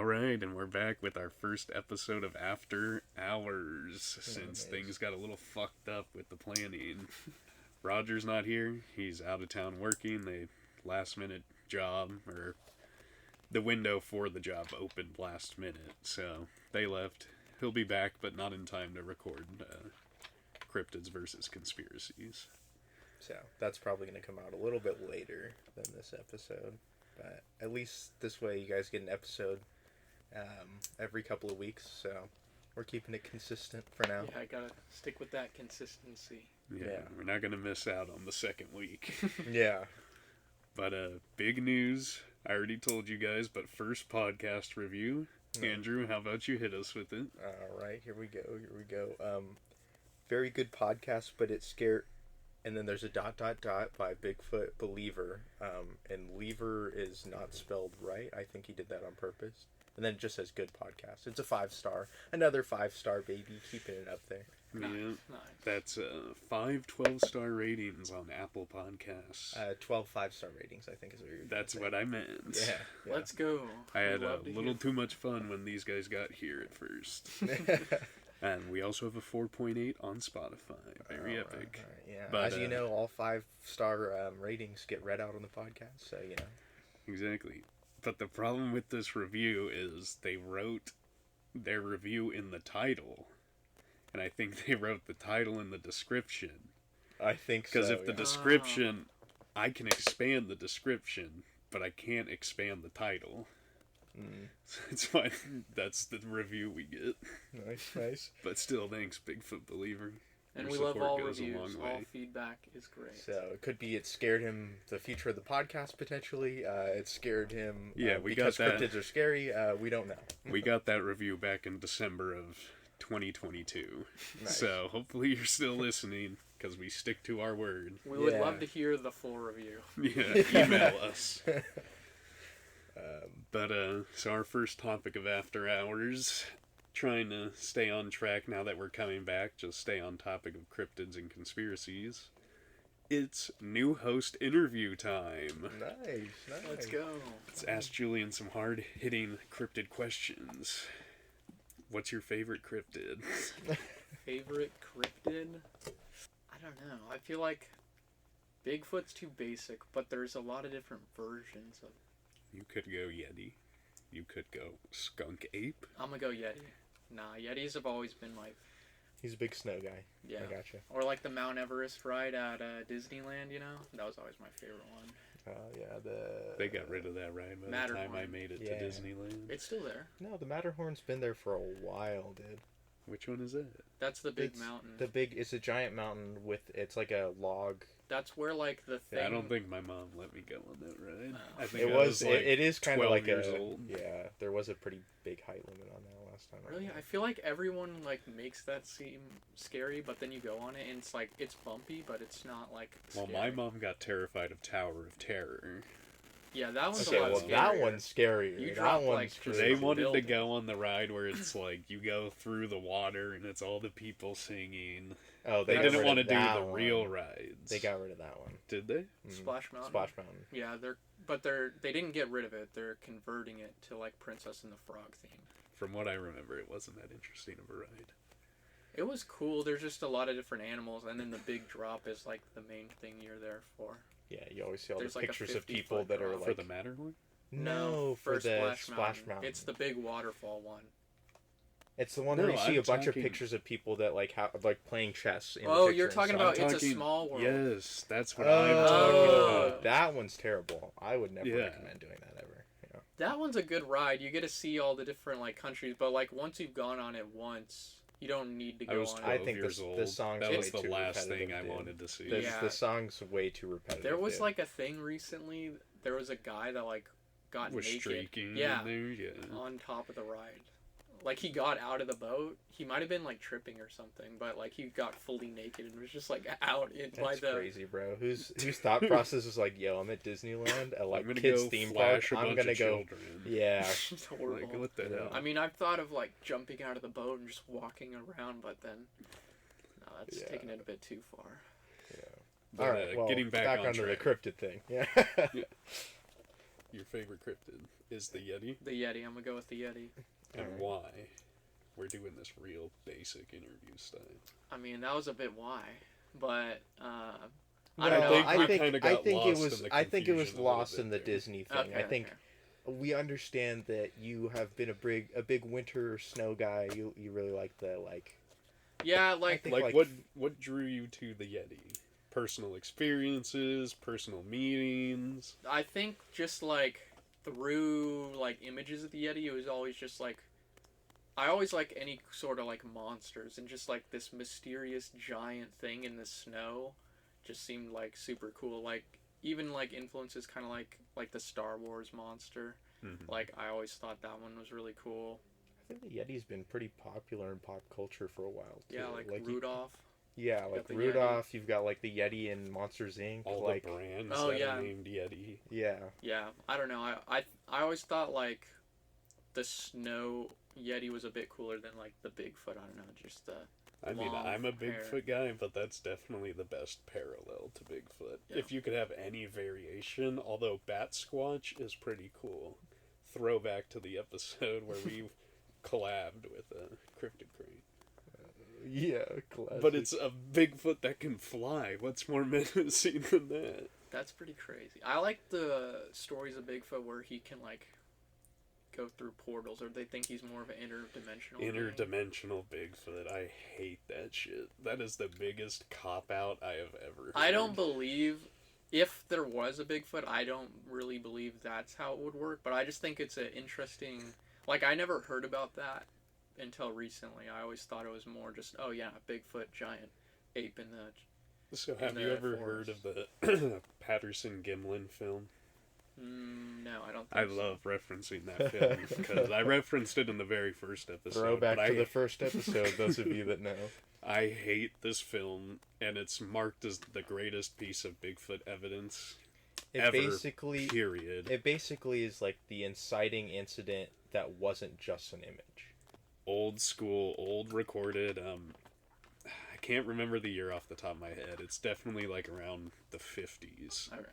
Alright, and we're back with our first episode of After Hours, since things got a little fucked up with the planning. Roger's not here, he's out of town working, a last minute job, or the window for the job opened last minute, so they left. He'll be back, but not in time to record Cryptids versus Conspiracies. So, that's probably going to come out a little bit later than this episode. But at least this way you guys get an episode every couple of weeks, so we're keeping it consistent for now. Yeah, I gotta stick with that consistency. Yeah. We're not going to miss out on the second week. Yeah. But big news, I already told you guys, but first podcast review. Andrew, how about you hit us with it? Alright, here we go. Very good podcast, but it's scared. And then there's a ... by Bigfoot Believer. And Lever is not spelled right. I think he did that on purpose. And then it just says good podcast. It's a 5-star. Another 5-star, baby. Keeping it up there. Yeah, Nice. that's 5 12-star ratings on Apple Podcasts. 12 5-star ratings, I think is what you're That's saying. what I meant. Yeah. Let's go. I had a Love to little hear. too much fun when these guys got here at first. And we also have a 4.8 on Spotify. Very epic. All right, yeah. But, As you know, all 5-star ratings get read out on the podcast, so you know. Exactly. But the problem with this review is they wrote their review in the title. And I think they wrote the title in the description. I think so. Because if the description, I can expand the description, but I can't expand the title. So it's fine. That's the review we get. Nice. But still, thanks, Bigfoot Believer. And Your we love support all goes a reviews. long way. All feedback is great. So it could be it scared him the future of the podcast potentially. It scared him Yeah, we because got that. cryptids are scary. We don't know. We got that review back in December of 2022. Nice. So hopefully you're still listening, because we stick to our word. We would Yeah. love to hear the full review. Yeah, email us. So our first topic of After Hours, trying to stay on track now that we're coming back, just stay on topic of cryptids and conspiracies. It's new host interview time. Nice. Let's go. Let's ask Julian some hard-hitting cryptid questions. What's your favorite cryptid? Favorite cryptid? I don't know. I feel like Bigfoot's too basic, but there's a lot of different versions of. You could go Yeti. You could go skunk ape. I'm gonna go Yeti. Nah, Yetis have always been my. He's a big snow guy. Yeah. I gotcha. Or like the Mount Everest ride at Disneyland, you know? That was always my favorite one. Yeah, They got rid of that ride by the Matterhorn. time I made it Yeah. to Disneyland. It's still there. No, the Matterhorn's been there for a while, dude. Which one is that? That's the big mountain. It's a giant mountain it's like a log. That's where like the thing. Yeah, I don't think my mom let me go on that ride. No. I think It I was like it is kind of 12 like years a old. yeah. There was a pretty big height limit on that last time. Really, I feel like everyone like makes that seem scary, but then you go on it and it's like it's bumpy, but it's not like. Well, Scary. my mom got terrified of Tower of Terror. Yeah, that one's Okay, a lot well scarier. that one's scarier. You that drop, one's like, true. They It's a wanted to building. go on the ride where it's like you go through the water and it's all the people singing. Oh, They got didn't rid want to of do that the one. real rides. They got rid of that one. Did they? Splash Mountain. Splash Mountain. Yeah, they didn't get rid of it. They're converting it to like Princess and the Frog theme. From what I remember, it wasn't that interesting of a ride. It was cool. There's just a lot of different animals, and then the big drop is like the main thing you're there for. Yeah, you always see all There's the like a pictures of 50 people foot that are drop. like For the Matterhorn? no for the Splash Mountain. It's the big waterfall one. It's the one No, where you see I'm a bunch of talking- pictures of people that like like playing chess. In the Oh, picture you're and talking stuff. about It's a Small World. Yes, that's what Oh, I'm talking about. that one's terrible. I would never Yeah. recommend doing that ever. You know? That one's a good ride. You get to see all the different like countries, but like once you've gone on it once, you don't need to I go was on 12 it. I think years the old. song's That way was the too last thing repetitive, I dude. wanted to see. Yeah. The song's way too repetitive. There was dude. like a thing recently. There was a guy that like got Was naked. streaking Yeah, in there, yeah. on top of the ride. Like he got out of the boat. He might have been like tripping or something, but like he got fully naked and was just like out by That's the. crazy, bro. Whose thought process is like, yo, I'm at Disneyland, at like I'm gonna kids go theme park. flash a I'm bunch gonna of go. children. Yeah, It's horrible. Like, what the hell? I mean, I've thought of like jumping out of the boat and just walking around, but then no, that's Yeah. taking it a bit too far. But, all right. Well, getting back on onto the track. cryptid thing. Yeah. your favorite cryptid is the Yeti, The Yeti. I'm gonna go with the Yeti. and Alright. why? We're doing this real basic interview style. I mean, that was a bit why, but I No, don't know. I think we kinda got it lost was. in the I think it was confusion a little lost bit in the there. Disney thing. Okay, I think okay. we understand that you have been a big winter snow guy. You really like the like. Yeah, like think, Like, like- what drew you to the Yeti? Personal experiences, personal meetings. I think just like through like images of the Yeti, it was always just like I always like any sort of like monsters, and just like this mysterious giant thing in the snow just seemed like super cool. Like even like influences kind of like the Star Wars monster. Mhm. Like I always thought that one was really cool. I think the Yeti's been pretty popular in pop culture for a while. Too. Yeah, like you- Rudolph. Yeah, got like the Rudolph. You've got like the Yeti in Monsters Inc. All like the brands Oh, that yeah. are named Yeti. yeah, Yeah, I don't know. I always thought like the snow Yeti was a bit cooler than like the Bigfoot. I don't know, just the I mean, long I'm a hair. Bigfoot guy, but that's definitely the best parallel to Bigfoot. Yeah. If you could have any variation, although Bat Squatch is pretty cool. Throwback to the episode where we collabed with a cryptid crane. yeah. Classic. But it's a Bigfoot that can fly. What's more menacing than that? That's pretty crazy. I like the stories of Bigfoot where he can like go through portals, or they think he's more of an interdimensional. being. Interdimensional Bigfoot. I hate that shit. That is the biggest cop out I have ever heard. I don't believe if there was a Bigfoot. I don't really believe that's how it would work. But I just think it's an interesting. Like I never heard about that until recently. I always thought it was more just Bigfoot, giant ape in the. So, have in you the ever forest. heard of the Patterson Gimlin film? No, I don't. I Think so. love referencing that film because I referenced it in the very first episode. throwback but to the first episode. Those of you that know. I hate this film, and it's marked as the greatest piece of Bigfoot evidence It ever. basically Period. It basically is like the inciting incident that wasn't just an image. Old school, old recorded. I can't remember the year off the top of my head. It's definitely like around the 50s. All right.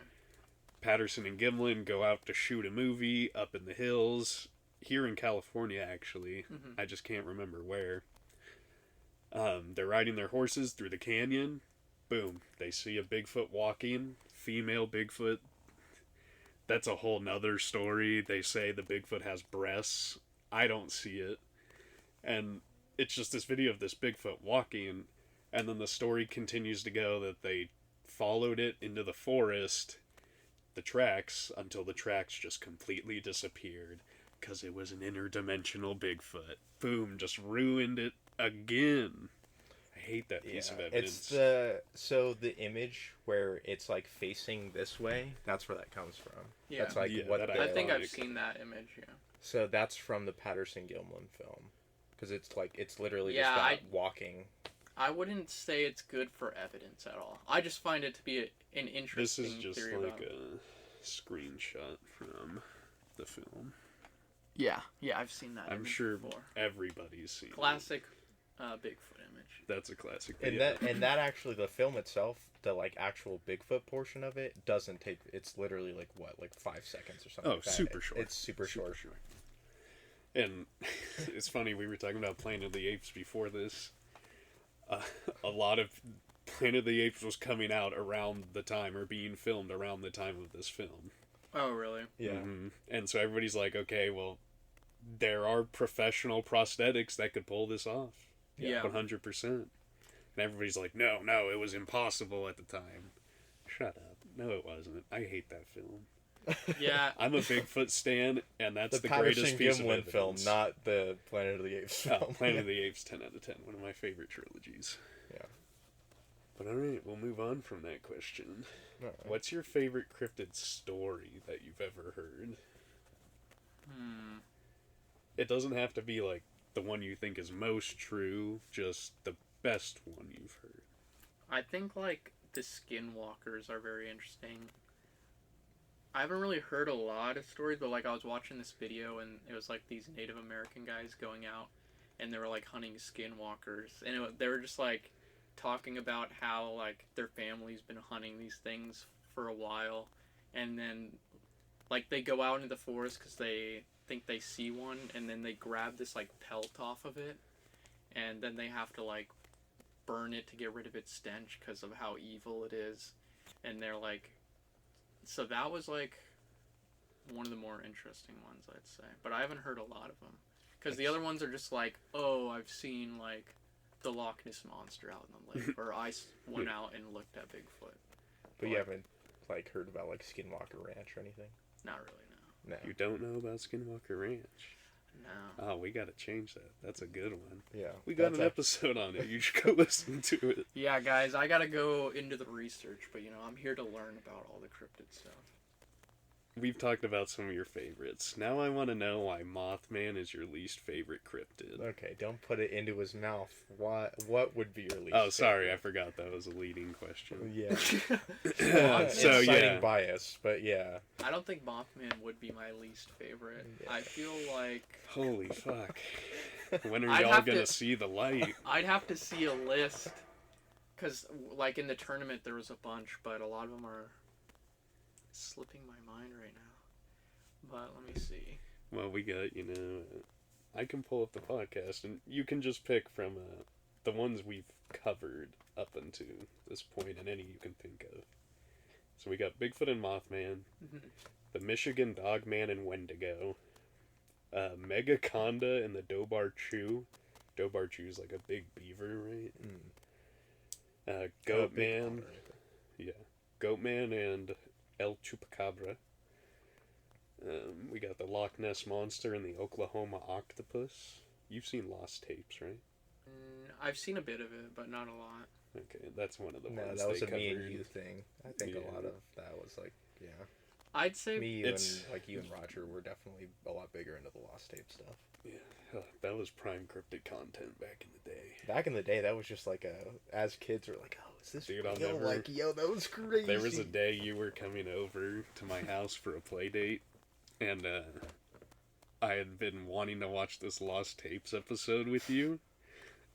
Patterson and Gimlin go out to shoot a movie up in the hills here in California, actually. Mhm. I just can't remember where. They're riding their horses through the canyon. Boom. They see a Bigfoot walking. Female Bigfoot. That's a whole nother story. They say the Bigfoot has breasts. I don't see it. And it's just this video of this Bigfoot walking. And then the story continues to go that they followed it into the forest, the tracks, until the tracks just completely disappeared. Because it was an interdimensional Bigfoot. Boom, just ruined it again. I hate that piece of evidence. It's the image where it's like facing this way. That's where that comes from. Yeah. That's like Yeah, what that the, I think I've like- seen that image. Yeah. So that's from the Patterson Gimlin film, because it's literally Yeah, just that walking. I wouldn't say it's good for evidence at all. I just find it to be an This interesting is just theory like about it. a screenshot from the film. Yeah, I've seen that. I'm image sure before. everybody's seen it. Classic Bigfoot image. That's a classic And video. that actually, the film itself, the like actual Bigfoot portion of it doesn't take. It's literally like 5 seconds or something. Oh, like that. super short. It's super short. And it's funny, we were talking about Planet of the Apes before this. A lot of Planet of the Apes was coming out around the time, or being filmed around the time of this film. Oh, really? Yeah. Mhm. And so everybody's like, okay, well, there are professional prosthetics that could pull this off. Yeah. 100%. And everybody's like, no, it was impossible at the time. Shut up. No, it wasn't. I hate that film. Yeah. I'm a Bigfoot stan, and that's The the greatest Patterson piece of Gimlin film, evidence. not the Planet of the Apes Oh, film. Planet of the Apes, 10 out of 10. One of my favorite trilogies. Yeah. But alright, we'll move on from that question. Alright. What's your favorite cryptid story that you've ever heard? It doesn't have to be like the one you think is most true, just the best one you've heard. I think like the skinwalkers are very interesting. I haven't really heard a lot of stories, but like I was watching this video and it was like these Native American guys going out and they were like hunting skinwalkers, and they were just like talking about how like their family's been hunting these things for a while, and then like they go out into the forest because they think they see one, and then they grab this like pelt off of it, and then they have to like burn it to get rid of its stench because of how evil it is, and they're like, so that was like one of the more interesting ones, I'd say, but I haven't heard a lot of them because the other ones are just like, oh, I've seen like the Loch Ness monster out in the lake, or I went out and looked at Bigfoot. But you haven't like heard about like Skinwalker Ranch or anything? Not really, no. No. You don't know about Skinwalker Ranch? No. Oh, we gotta change that. That's a good one. Yeah. We got an episode on it. You should go listen to it. Yeah, guys, I gotta go into the research, but I'm here to learn about all the cryptid stuff. We've talked about some of your favorites. Now I want to know why Mothman is your least favorite cryptid. Okay, don't put it into his mouth. What would be your least? Oh, sorry, favorite? I forgot that was a leading question. Yeah. So Inciting yeah, bias, but yeah. I don't think Mothman would be my least favorite. Yeah. I feel like holy fuck. When are I'd y'all have gonna to- see the light? I'd have to see a list, because like in the tournament there was a bunch, but a lot of them are slipping my mind right now. But let me see. Well, we got, I can pull up the podcast, and you can just pick from the ones we've covered up until this point, and any you can think of. So we got Bigfoot and Mothman, the Michigan Dogman and Wendigo, Megaconda and the Dobar Chew. Dobar Chew is like a big beaver, right? Goatman, yeah, Goatman and El Chupacabra. We got the Loch Ness Monster and the Oklahoma Octopus. You've seen Lost Tapes, right? I've seen a bit of it, but not a lot. Okay, that's one of the No, ones that was they a me and covered. you thing. I think Yeah. a lot of that was like, yeah. I'd say Me, you, It's- and like you and Roger were definitely a lot bigger into the Lost Tape stuff. Yeah, that was prime cryptid content back in the day. Back in the day, that was just like as kids were like, oh, is this Dude, real? I'll never- Like, yo, that was crazy. There was a day you were coming over to my house for a play date, and I had been wanting to watch this Lost Tapes episode with you,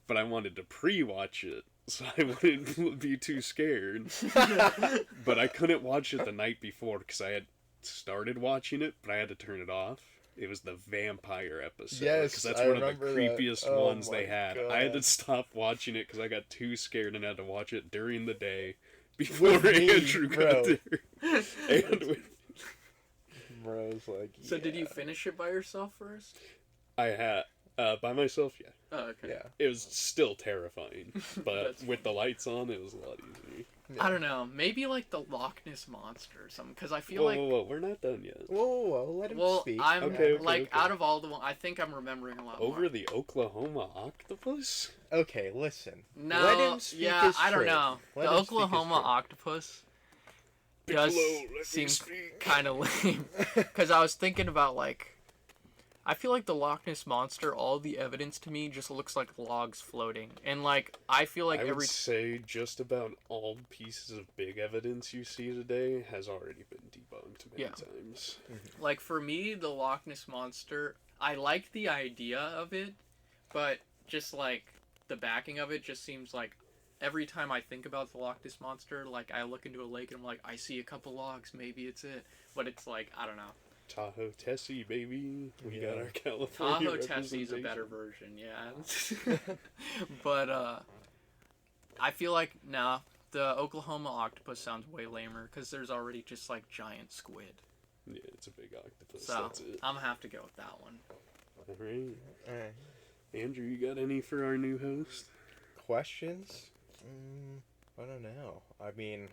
but I wanted to pre-watch it, so I wouldn't be too scared. But I couldn't watch it the night before because I had started watching it, but I had to turn it off. It was the vampire episode. Yes, because that's I one of the remember that. creepiest Oh ones they my had. God. I had to stop watching it because I got too scared and had to watch it during the day before With me, Andrew got bro. there. And with Bro's like, So did you yeah. finish it by yourself first? I had by myself, yeah. Oh, okay. Yeah. It was still terrifying, but That's with the lights on, it was a lot easier. I don't know. Maybe like the Loch Ness monster or something. Because I feel Whoa, like, whoa, we're not done yet. Whoa, let him well, speak. I'm Okay, like okay. out of all the ones, I think I'm remembering a lot Over more. the Oklahoma octopus? Okay, listen. No, Let him speak yeah, his I don't truth. know. Let The him speak his Oklahoma truth. octopus does Piccolo, let me seem speak. kind of lame. Because I was thinking about like, I feel like the Loch Ness monster. All the evidence to me just looks like logs floating, and like I feel like I would every say just about all pieces of big evidence you see today has already been debunked many Yeah. times. like for me the Loch Ness monster. I like the idea of it, but just like the backing of it just seems like every time I think about the Loch Ness monster, like I look into a lake and I'm like, I see a couple logs, maybe it's it. But it's like, I don't know. Tahoe Tessie, baby. We got Yeah. our California Tahoe Tessie's a better representation. version, yeah. But I feel like the Oklahoma octopus sounds way lamer because there's already just like giant squid. Yeah, it's a big octopus. So That's it. I'm gonna have to go with that one. All right. Alright. Andrew, you got any for our new host? Questions? I don't know. I mean,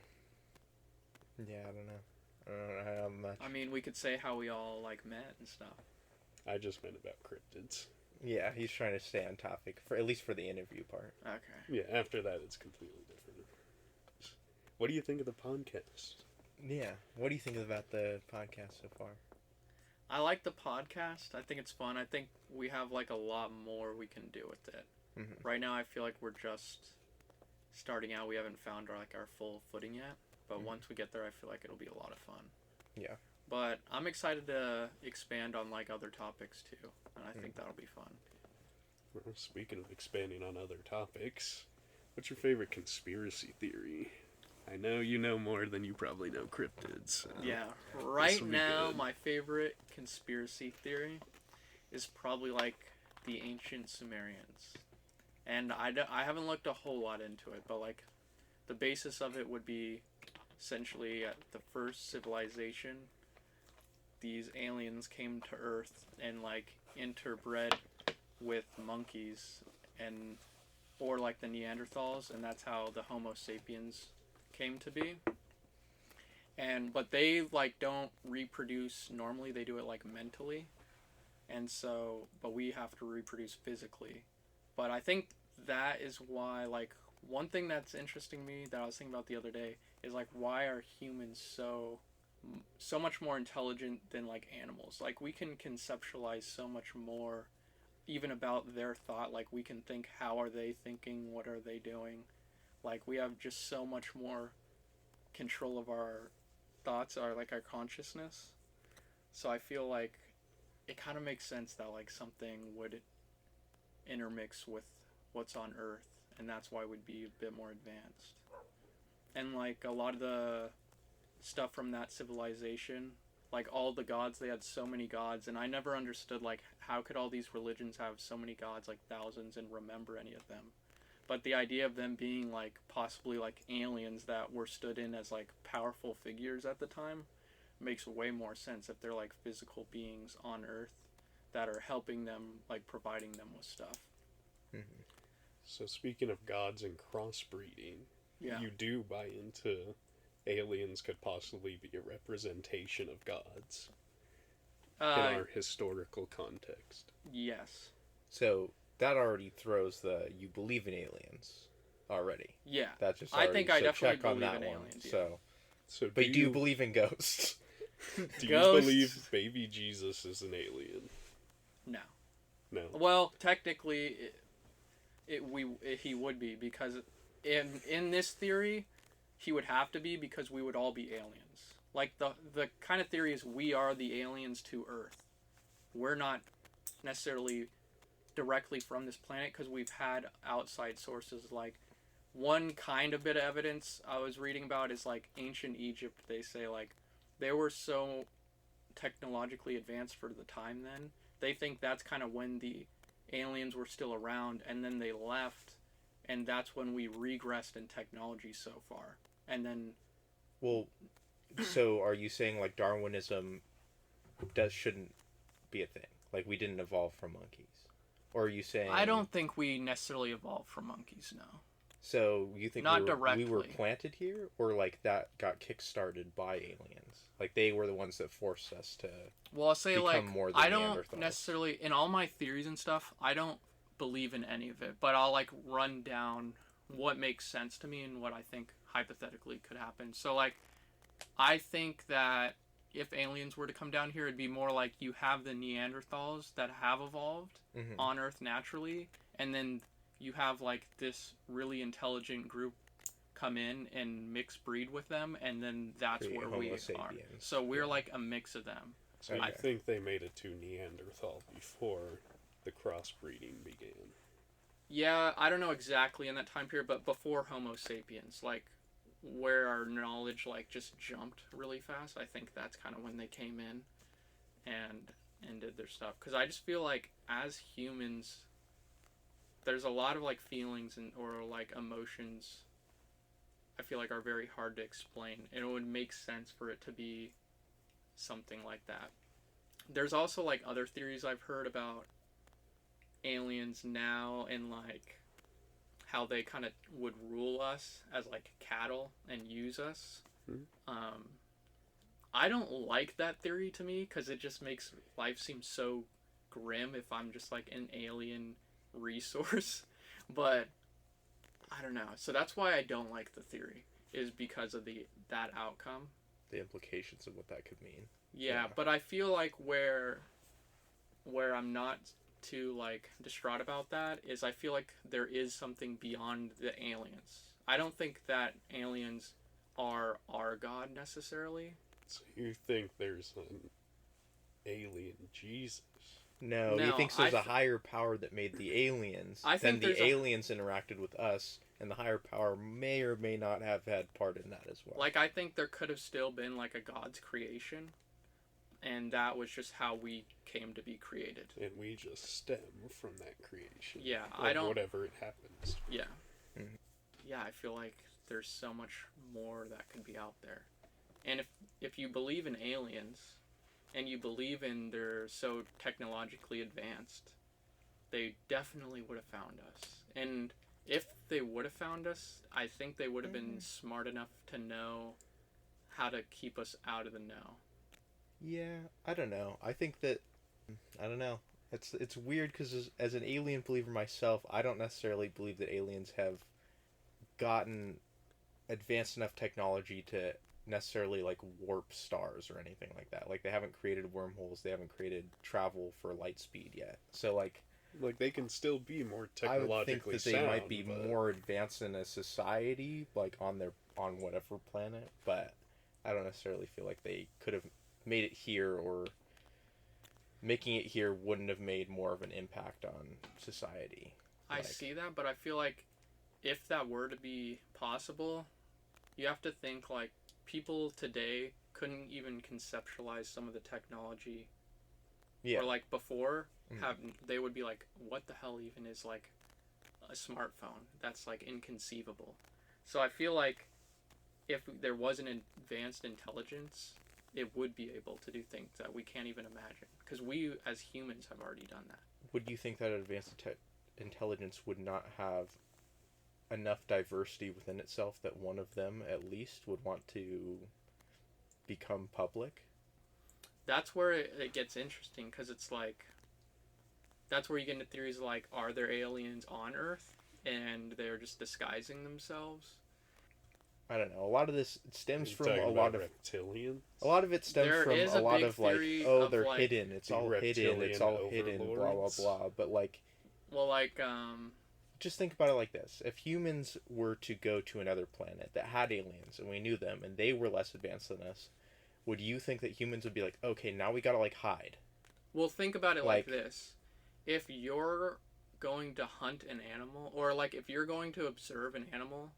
yeah, I don't know. I don't know how much. I mean, we could say how we all like met and stuff. I just meant about cryptids. Yeah, he's trying to stay on topic for at least for the interview part. Okay. Yeah, after that, it's completely different. What do you think of the podcast? Yeah. What do you think about the podcast so far? I like the podcast. I think it's fun. I think we have like a lot more we can do with it. Mhm. Right now, I feel like we're just starting out. We haven't found our full footing yet. But Mhm. once we get there, I feel like it'll be a lot of fun. Yeah. But I'm excited to expand on like other topics too, and I think that'll be fun. Well, speaking of expanding on other topics, what's your favorite conspiracy theory? I know you know more than you probably know cryptids. So Yeah. Right will be now, good. my favorite conspiracy theory is probably like the ancient Sumerians. And I haven't looked a whole lot into it, but like the basis of it would be essentially the first civilization. These aliens came to Earth and like interbred with monkeys and or like the Neanderthals, and that's how the Homo sapiens came to be. And but they like don't reproduce normally, they do it like mentally. And so but we have to reproduce physically. But I think that is why like one thing that's interesting to me that I was thinking about the other day is like why are humans so much more intelligent than like animals? Like we can conceptualize so much more even about their thought. Like we can think, how are they thinking, what are they doing? Like we have just so much more control of our thoughts, our like our consciousness. So I feel like it kind of makes sense that like something would intermix with what's on Earth, and that's why we'd be a bit more advanced. And like a lot of the stuff from that civilization, like all the gods, they had so many gods, and I never understood like how could all these religions have so many gods, like thousands, and remember any of them. But the idea of them being like possibly like aliens that were stood in as like powerful figures at the time makes way more sense if they're like physical beings on Earth that are helping them, like providing them with stuff. Mm-hmm. So speaking of gods and crossbreeding, Yeah. you do buy into aliens could possibly be a representation of gods in our historical context. Yes. So that already throws the you believe in aliens already. Yeah. That's just I think I so definitely check on believe that in one. aliens, yeah. So, So but do you believe in ghosts? do Ghosts? you believe baby Jesus is an alien? No. No. Well, technically, he would be, because in this theory, he would have to be, because we would all be aliens. Like the kind of theory is we are the aliens to Earth. We're not necessarily directly from this planet because we've had outside sources. Like one kind of bit of evidence I was reading about is like ancient Egypt. They say like they were so technologically advanced for the time then. They think that's kind of when the aliens were still around, and then they left, and that's when we regressed in technology so far. And then, Well, so are you saying like Darwinism shouldn't be a thing? Like we didn't evolve from monkeys? Or are you saying I don't think we necessarily evolved from monkeys, no. So you think Not we directly. were planted here, or like that got kickstarted by aliens? Like they were the ones that forced us to Well, I'll say become like more than I don't Neanderthals. necessarily, in all my theories and stuff, I don't believe in any of it, but I'll like run down what makes sense to me and what I think hypothetically could happen. So like I think that if aliens were to come down here, it'd be more like you have the Neanderthals that have evolved Mhm. on Earth naturally, and then you have like this really intelligent group come in and mix breed with them, and then that's Create where Homo we are. sapiens. So we're Yeah. like a mix of them. So you Okay. think they made it to Neanderthal before the crossbreeding began? Yeah, I don't know exactly in that time period, but before Homo sapiens, like where our knowledge like just jumped really fast. I think that's kind of when they came in and did their stuff. Because I just feel like as humans, there's a lot of like feelings and or like emotions. I feel like are very hard to explain, and it would make sense for it to be something like that. There's also like other theories I've heard about aliens now, and like how they kind of would rule us as like cattle and use us. Mm-hmm. I don't like that theory to me because it just makes life seem so grim if I'm just like an alien resource. But I don't know. So that's why I don't like the theory, is because of that outcome. The implications of what that could mean. Yeah, but I feel like where I'm not too like distraught about that is I feel like there is something beyond the aliens. I don't think that aliens are our god necessarily. So you think there's an alien Jesus? No, he No, thinks there's a higher power that made the aliens. I think then the aliens interacted with us, and the higher power may or may not have had part in that as well. Like, I think there could have still been, like, a God's creation, and that was just how we came to be created. And we just stem from that creation. Yeah, like I don't... whatever it happens. Yeah. Mm-hmm. Yeah, I feel like there's so much more that could be out there. And if you believe in aliens, and you believe in they're so technologically advanced, they definitely would have found us. And if they would have found us, I think they would have been smart enough to know how to keep us out of the know. Yeah, I don't know. I think that... I don't know. It's weird because as an alien believer myself, I don't necessarily believe that aliens have gotten advanced enough technology to necessarily like warp stars or anything like that. Like they haven't created wormholes, they haven't created travel for light speed yet. So like they can still be more I would think technologically that they sound, might be but... more advanced in a society, like on whatever planet, but I don't necessarily feel like they could have made it here, or making it here wouldn't have made more of an impact on society. I see that, but I feel like if that were to be possible, you have to think like people today couldn't even conceptualize some of the technology. Yeah. Or like before, they would be like, what the hell even is like a smartphone? That's like inconceivable. So I feel like if there was an advanced intelligence, it would be able to do things that we can't even imagine. Because we as humans have already done that. Would you think that advanced intelligence would not have enough diversity within itself that one of them at least would want to become public? That's where it gets interesting, because it's like, that's where you get into theories like, are there aliens on Earth and they're just disguising themselves? I don't know. A lot of this stems from a lot of reptilians. A lot of it stems There from is a a lot big of like, theory oh, of, they're like, hidden. It's the all hidden. It's all hidden. Blah blah overlords. blah. But like, Well, like, just think about it like this: if humans were to go to another planet that had aliens and we knew them and they were less advanced than us, would you think that humans would be like, okay, now we gotta like hide? well, think about it like this. If you're going to hunt an animal, or like if you're going to observe an animal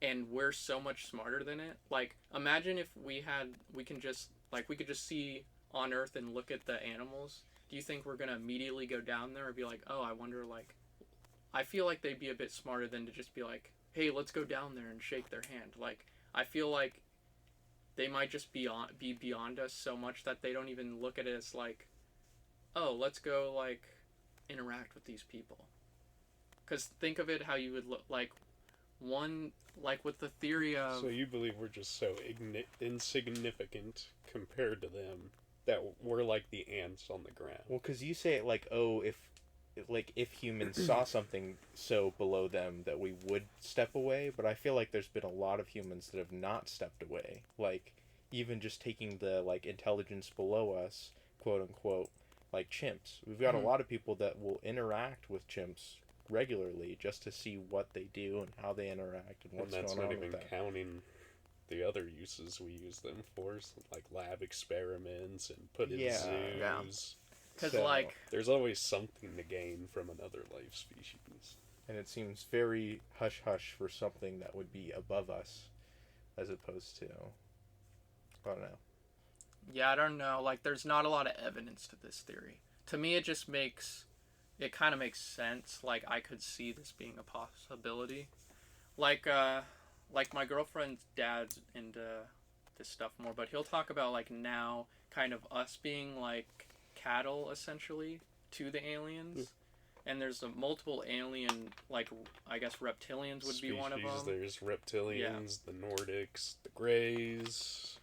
and we're so much smarter than it, like imagine if we could just see on Earth and look at the animals. Do you think we're gonna immediately go down there or be like, oh, I wonder, like, I feel like they'd be a bit smarter than to just be like, hey, let's go down there and shake their hand. Like, I feel like they might just be beyond us so much that they don't even look at it as like, oh, let's go like interact with these people. Because think of it how you would look like one, like with the theory of... So you believe we're just so insignificant compared to them that we're like the ants on the ground? Well, because you say it like, oh, if humans saw something so below them that we would step away, but I feel like there's been a lot of humans that have not stepped away. Like, even just taking the, like, intelligence below us, quote unquote, like chimps. We've got a lot of people that will interact with chimps regularly just to see what they do and how they interact and what's going on with that. And that's not even counting the other uses we use them for, like lab experiments and put in zoos. Yeah. Because, like... There's always something to gain from another life species. And it seems very hush-hush for something that would be above us, as opposed to... I don't know. Yeah, I don't know. Like, there's not a lot of evidence to this theory. To me, it just makes... It kind of makes sense. Like, I could see this being a possibility. Like my girlfriend's dad's into this stuff more, but he'll talk about, like, now kind of us being, like, cattle, essentially, to the aliens. And there's multiple alien, like, I guess reptilians would be one of them. There's reptilians, the Nordics, the Greys.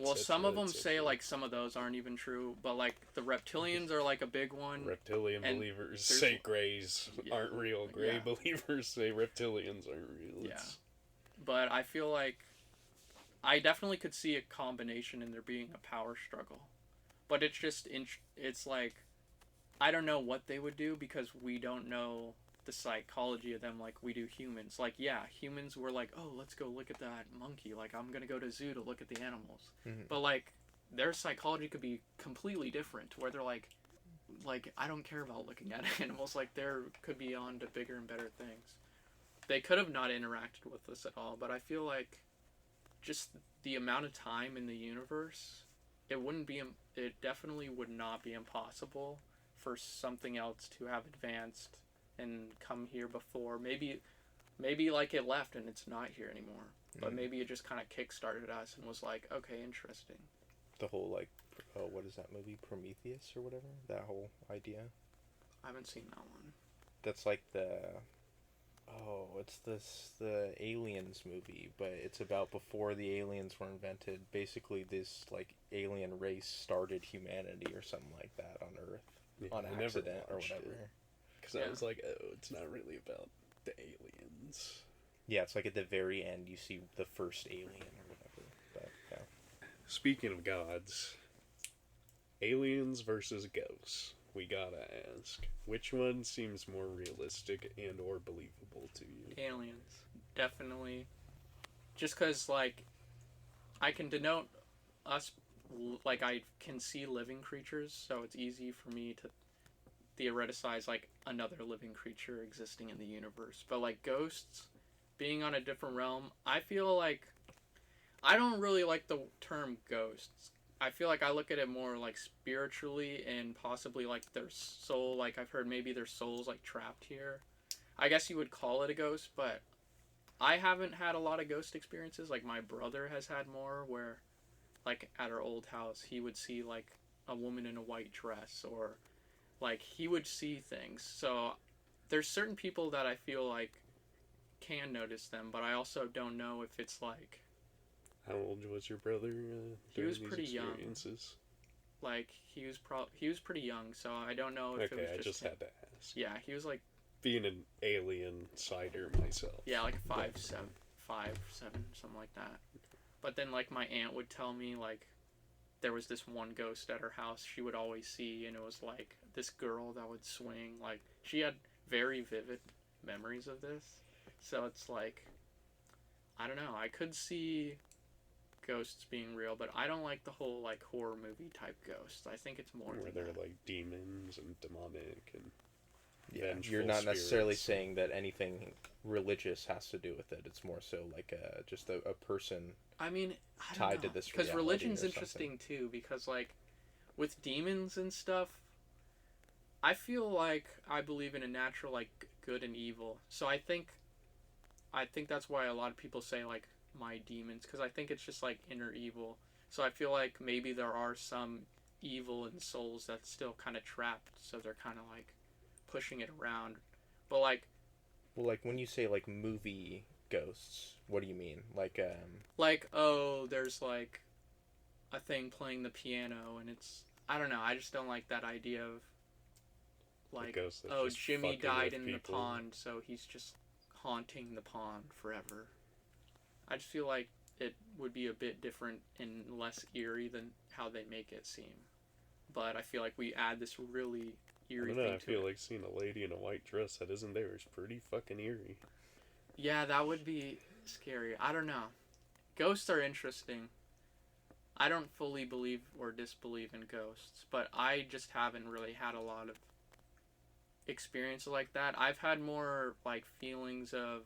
Well, some of them say, like, some of those aren't even true, but, like, the reptilians are, like, a big one. Reptilian believers say Greys aren't real. Grey believers say reptilians aren't real. Yeah. But I feel like I definitely could see a combination in there being a power struggle. But it's just, it's like, I don't know what they would do because we don't know the psychology of them like we do humans. Like, yeah, humans were like, oh, let's go look at that monkey. Like, I'm going to go to zoo to look at the animals. Mm-hmm. But, like, their psychology could be completely different, where they're like, I don't care about looking at animals. Like, they could be on to bigger and better things. they could have not interacted with us at all, but I feel like just the amount of time in the universe, it definitely would not be impossible for something else to have advanced and come here before. Maybe like it left and it's not here anymore. But maybe it just kind of kickstarted us and was like, okay, interesting. The whole, like, what is that movie? Prometheus or whatever? That whole idea? I haven't seen that one. That's like the Aliens movie, but it's about before the aliens were invented. Basically, this, like, alien race started humanity or something like that on Earth on accident or whatever. Because I was like, oh, it's not really about the aliens. Yeah, it's like at the very end you see the first alien or whatever. But, yeah. Speaking of gods, aliens versus ghosts. We gotta ask, which one seems more realistic and or believable to you? Aliens. Definitely. Just because, like, I can denote us, like, I can see living creatures, so it's easy for me to theoreticize, like, another living creature existing in the universe. But, like, ghosts being on a different realm, I feel like I don't really like the term ghosts. I feel like I look at it more like spiritually and possibly like their soul. Like I've heard maybe their soul's like trapped here. I guess you would call it a ghost, but I haven't had a lot of ghost experiences. Like my brother has had more where like at our old house he would see like a woman in a white dress or like he would see things. So there's certain people that I feel like can notice them, but I also don't know if it's like... How old was your brother? He was pretty young. Like he was pretty young, so I don't know if it was I just had to ask. Yeah, he was like being an alien sider myself. Yeah, like 5'7", something like that. But then like my aunt would tell me like there was this one ghost at her house she would always see, and it was like this girl that would swing. Like she had very vivid memories of this, so it's like I don't know. I could see ghosts being real, but I don't like the whole like horror movie type ghosts. I think it's more where they're like demons and demonic and you're not necessarily spirits. saying that anything religious has to do with it. It's more so like just a person. I mean, I don't tied know. to this because religion's or interesting too. Because like with demons and stuff, I feel like I believe in a natural like good and evil. So I think that's why a lot of people say like my demons, because I think it's just like inner evil. So I feel like maybe there are some evil in souls that's still kind of trapped, so they're kind of like pushing it around. But like, well, like when you say like movie ghosts, what do you mean? Like oh, there's like a thing playing the piano, and it's, I don't know, I just don't like that idea of like, oh, Jimmy died in the pond, so he's just haunting the pond forever. I just feel like it would be a bit different and less eerie than how they make it seem. But I feel like we add this really eerie thing to it. I feel like seeing a lady in a white dress that isn't there is pretty fucking eerie. Yeah, that would be scary. I don't know. Ghosts are interesting. I don't fully believe or disbelieve in ghosts, but I just haven't really had a lot of experiences like that. I've had more like feelings of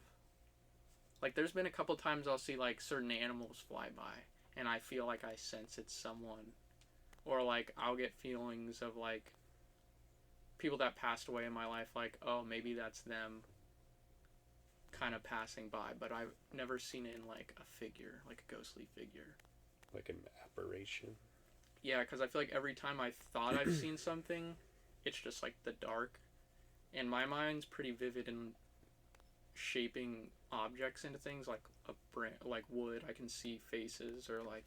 like there's been a couple times I'll see like certain animals fly by and I feel like I sense it's someone, or like I'll get feelings of like people that passed away in my life, like oh maybe that's them kind of passing by, but I've never seen it in like a figure, like a ghostly figure, like an apparition. Yeah, because I feel like every time I thought I've seen something, it's just like the dark, and my mind's pretty vivid in shaping objects into things like like wood. I can see faces, or like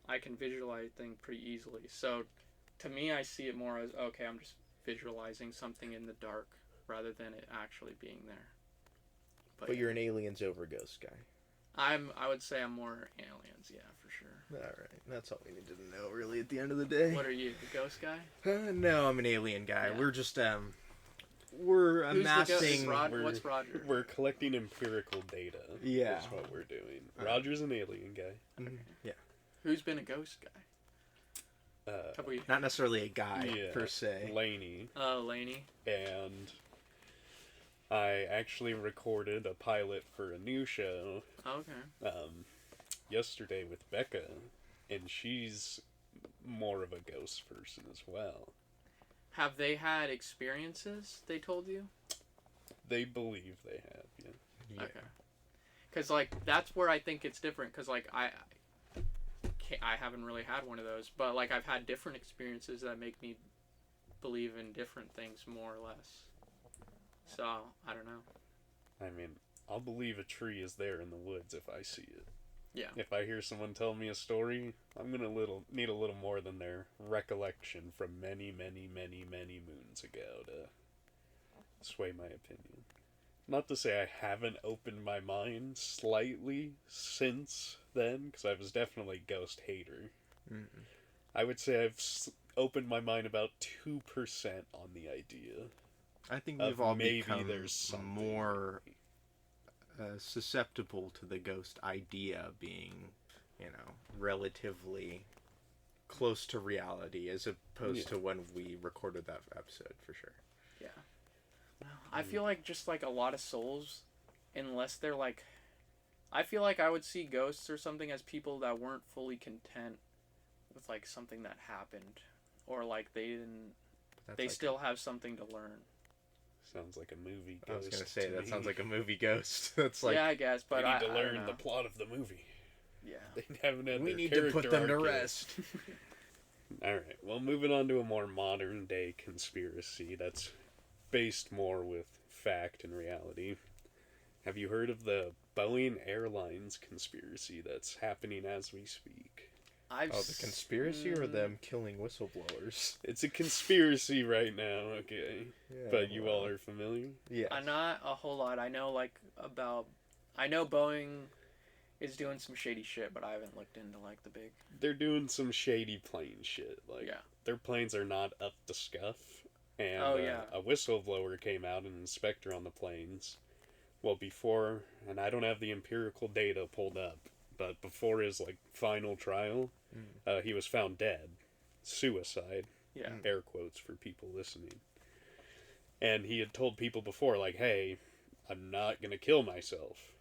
I can visualize things pretty easily. So to me, I see it more as okay, I'm just visualizing something in the dark rather than it actually being there. But you're an aliens over ghost guy. I would say I'm more aliens, yeah, for sure. All right, that's all we needed to know, really, at the end of the day. What are you, the ghost guy? No, I'm an alien guy. Yeah. We're just Who's amassing. What's Roger? We're collecting empirical data. Yeah, that's what we're doing. Roger's an alien guy. Okay. Yeah. Who's been a ghost guy? Not necessarily a guy per se. Laney. Oh, Laney. And I actually recorded a pilot for a new show Okay. yesterday with Becca, and she's more of a ghost person as well. Have they had experiences they told you? They believe they have, yeah. Yeah. Okay. Because, like, that's where I think it's different. Because, like, I haven't really had one of those. But, like, I've had different experiences that make me believe in different things, more or less. So, I don't know. I mean, I'll believe a tree is there in the woods if I see it. Yeah. If I hear someone tell me a story, I'm gonna need a little more than their recollection from many, many, many, many moons ago to sway my opinion. Not to say I haven't opened my mind slightly since then, because I was definitely a ghost hater. Mm-mm. I would say I've opened my mind about 2% on the idea. I think Of we've all maybe become there's something. more susceptible to the ghost idea being, relatively close to reality as opposed to when we recorded that episode, for sure. Yeah. I feel like just, like, a lot of souls, unless they're, like... I feel like I would see ghosts or something as people that weren't fully content with, like, something that happened. Or, like, they didn't... They like still have something to learn. Sounds like a movie ghost. I was gonna say that me. sounds like a movie ghost. That's like Yeah, I guess, but they need to I learn don't the know. plot of the movie. Yeah. They haven't had we their need to put character them to arc yet. rest. Alright, well, moving on to a more modern day conspiracy that's based more with fact and reality. Have you heard of the Boeing Airlines conspiracy that's happening as we speak? The conspiracy or them killing whistleblowers? It's a conspiracy right now, okay? Yeah, But you all are familiar? Yeah. Not a whole lot. I know, like, about... I know Boeing is doing some shady shit, but I haven't looked into, like, the big... They're doing some shady plane shit. Like, Yeah. their planes are not up to scuff. And a whistleblower came out, an inspector on the planes. Well, before, and I don't have the empirical data pulled up, but before his, like, final trial, he was found dead. Suicide. Yeah. Air quotes for people listening. And he had told people before, like, hey, I'm not gonna kill myself.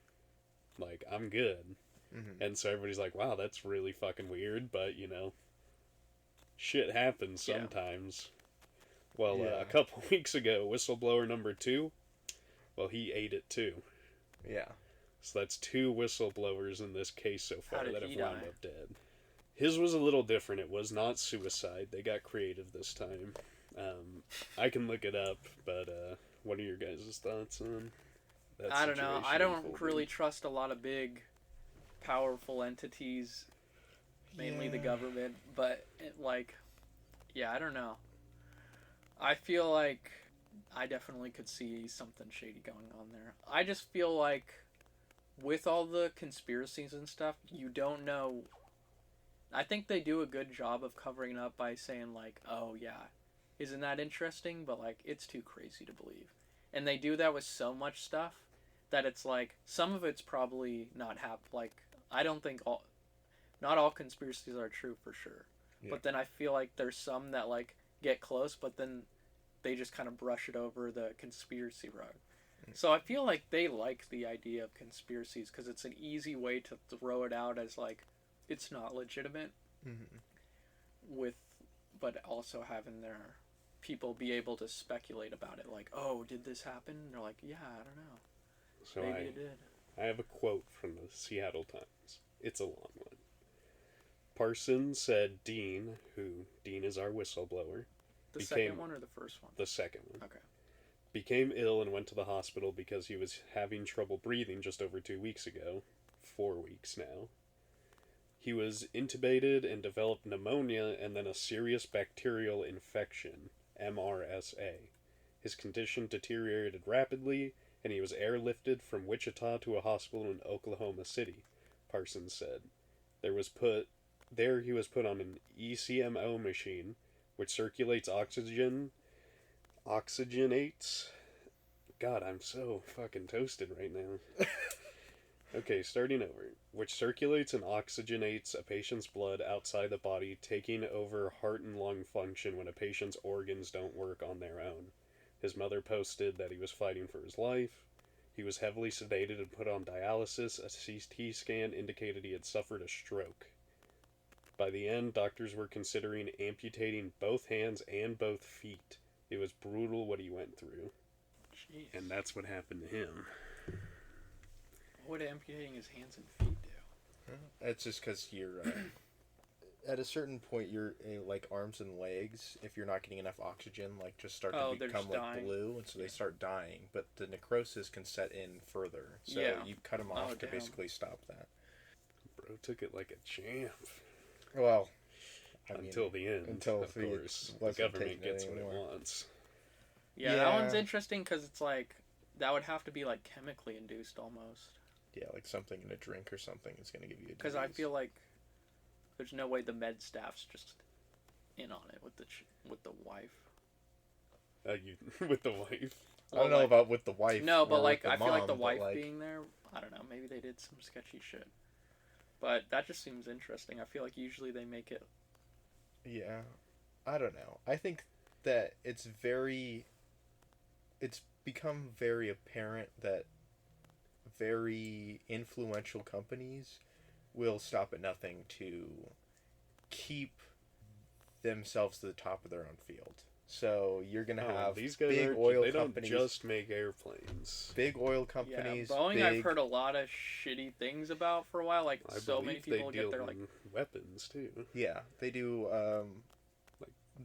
Like, I'm good. Mm-hmm. And so everybody's like, wow, that's really fucking weird, but, shit happens sometimes. Well, a couple weeks ago, whistleblower number 2, well, he ate it too. Yeah. So that's 2 whistleblowers in this case so far How did that have he wound die? up dead. His was a little different. It was not suicide. They got creative this time. I can look it up, but what are your guys' thoughts on that I don't know. situation I don't unfolding? really trust a lot of big, powerful entities, mainly the government, but, I don't know. I feel like I definitely could see something shady going on there. I just feel like with all the conspiracies and stuff, you don't know. I think they do a good job of covering it up by saying, like, oh, yeah, isn't that interesting? But, like, it's too crazy to believe. And they do that with so much stuff that it's, like, some of it's probably not like, I don't think not all conspiracies are true for sure. Yeah. But then I feel like there's some that, like, get close, but then they just kind of brush it over the conspiracy rug. So I feel like they like the idea of conspiracies because it's an easy way to throw it out as, like, it's not legitimate, but also having their people be able to speculate about it, like, oh, did this happen? And they're like, yeah, I don't know. So Maybe it did. I have a quote from the Seattle Times. It's a long one. Parsons said Dean is our whistleblower. The second one or the first one? The second one. Okay. Became ill and went to the hospital because he was having trouble breathing just over 2 weeks ago. 4 weeks now. He was intubated and developed pneumonia and then a serious bacterial infection, MRSA. His condition deteriorated rapidly, and he was airlifted from Wichita to a hospital in Oklahoma City, Parsons said. He was put on an ECMO machine, which circulates oxygenates. God, I'm so fucking toasted right now. Okay, starting over. Which circulates and oxygenates a patient's blood outside the body, taking over heart and lung function when a patient's organs don't work on their own. His mother posted that he was fighting for his life. He was heavily sedated and put on dialysis. A CT scan indicated he had suffered a stroke. By the end, doctors were considering amputating both hands and both feet. It was brutal what he went through. Jeez. And that's what happened to him. What would amputating his hands and feet do? It's just because you're at a certain point, your like arms and legs, if you're not getting enough oxygen, like just start to become like dying. blue, and so they start dying. But the necrosis can set in further, so you cut them off to basically stop that. Bro took it like a champ. Well, until the end, until of course, the government gets what it wants. Yeah, that one's interesting because it's like that would have to be like chemically induced almost. Yeah, like something in a drink or something is going to give you a disease. Because I feel like there's no way the med staff's just in on it with the wife. With the wife? Well, I don't know about with the wife. No, but like I mom, feel like the wife being there, I don't know, maybe they did some sketchy shit. But that just seems interesting. I feel like usually they make it... Yeah. I don't know. I think that it's become very apparent that very influential companies will stop at nothing to keep themselves to the top of their own field. So you're gonna have these guys big oil they companies. Don't just make airplanes. Big oil companies. Yeah, Boeing, I've heard a lot of shitty things about for a while. Like so many people get their like weapons too. Yeah, they do.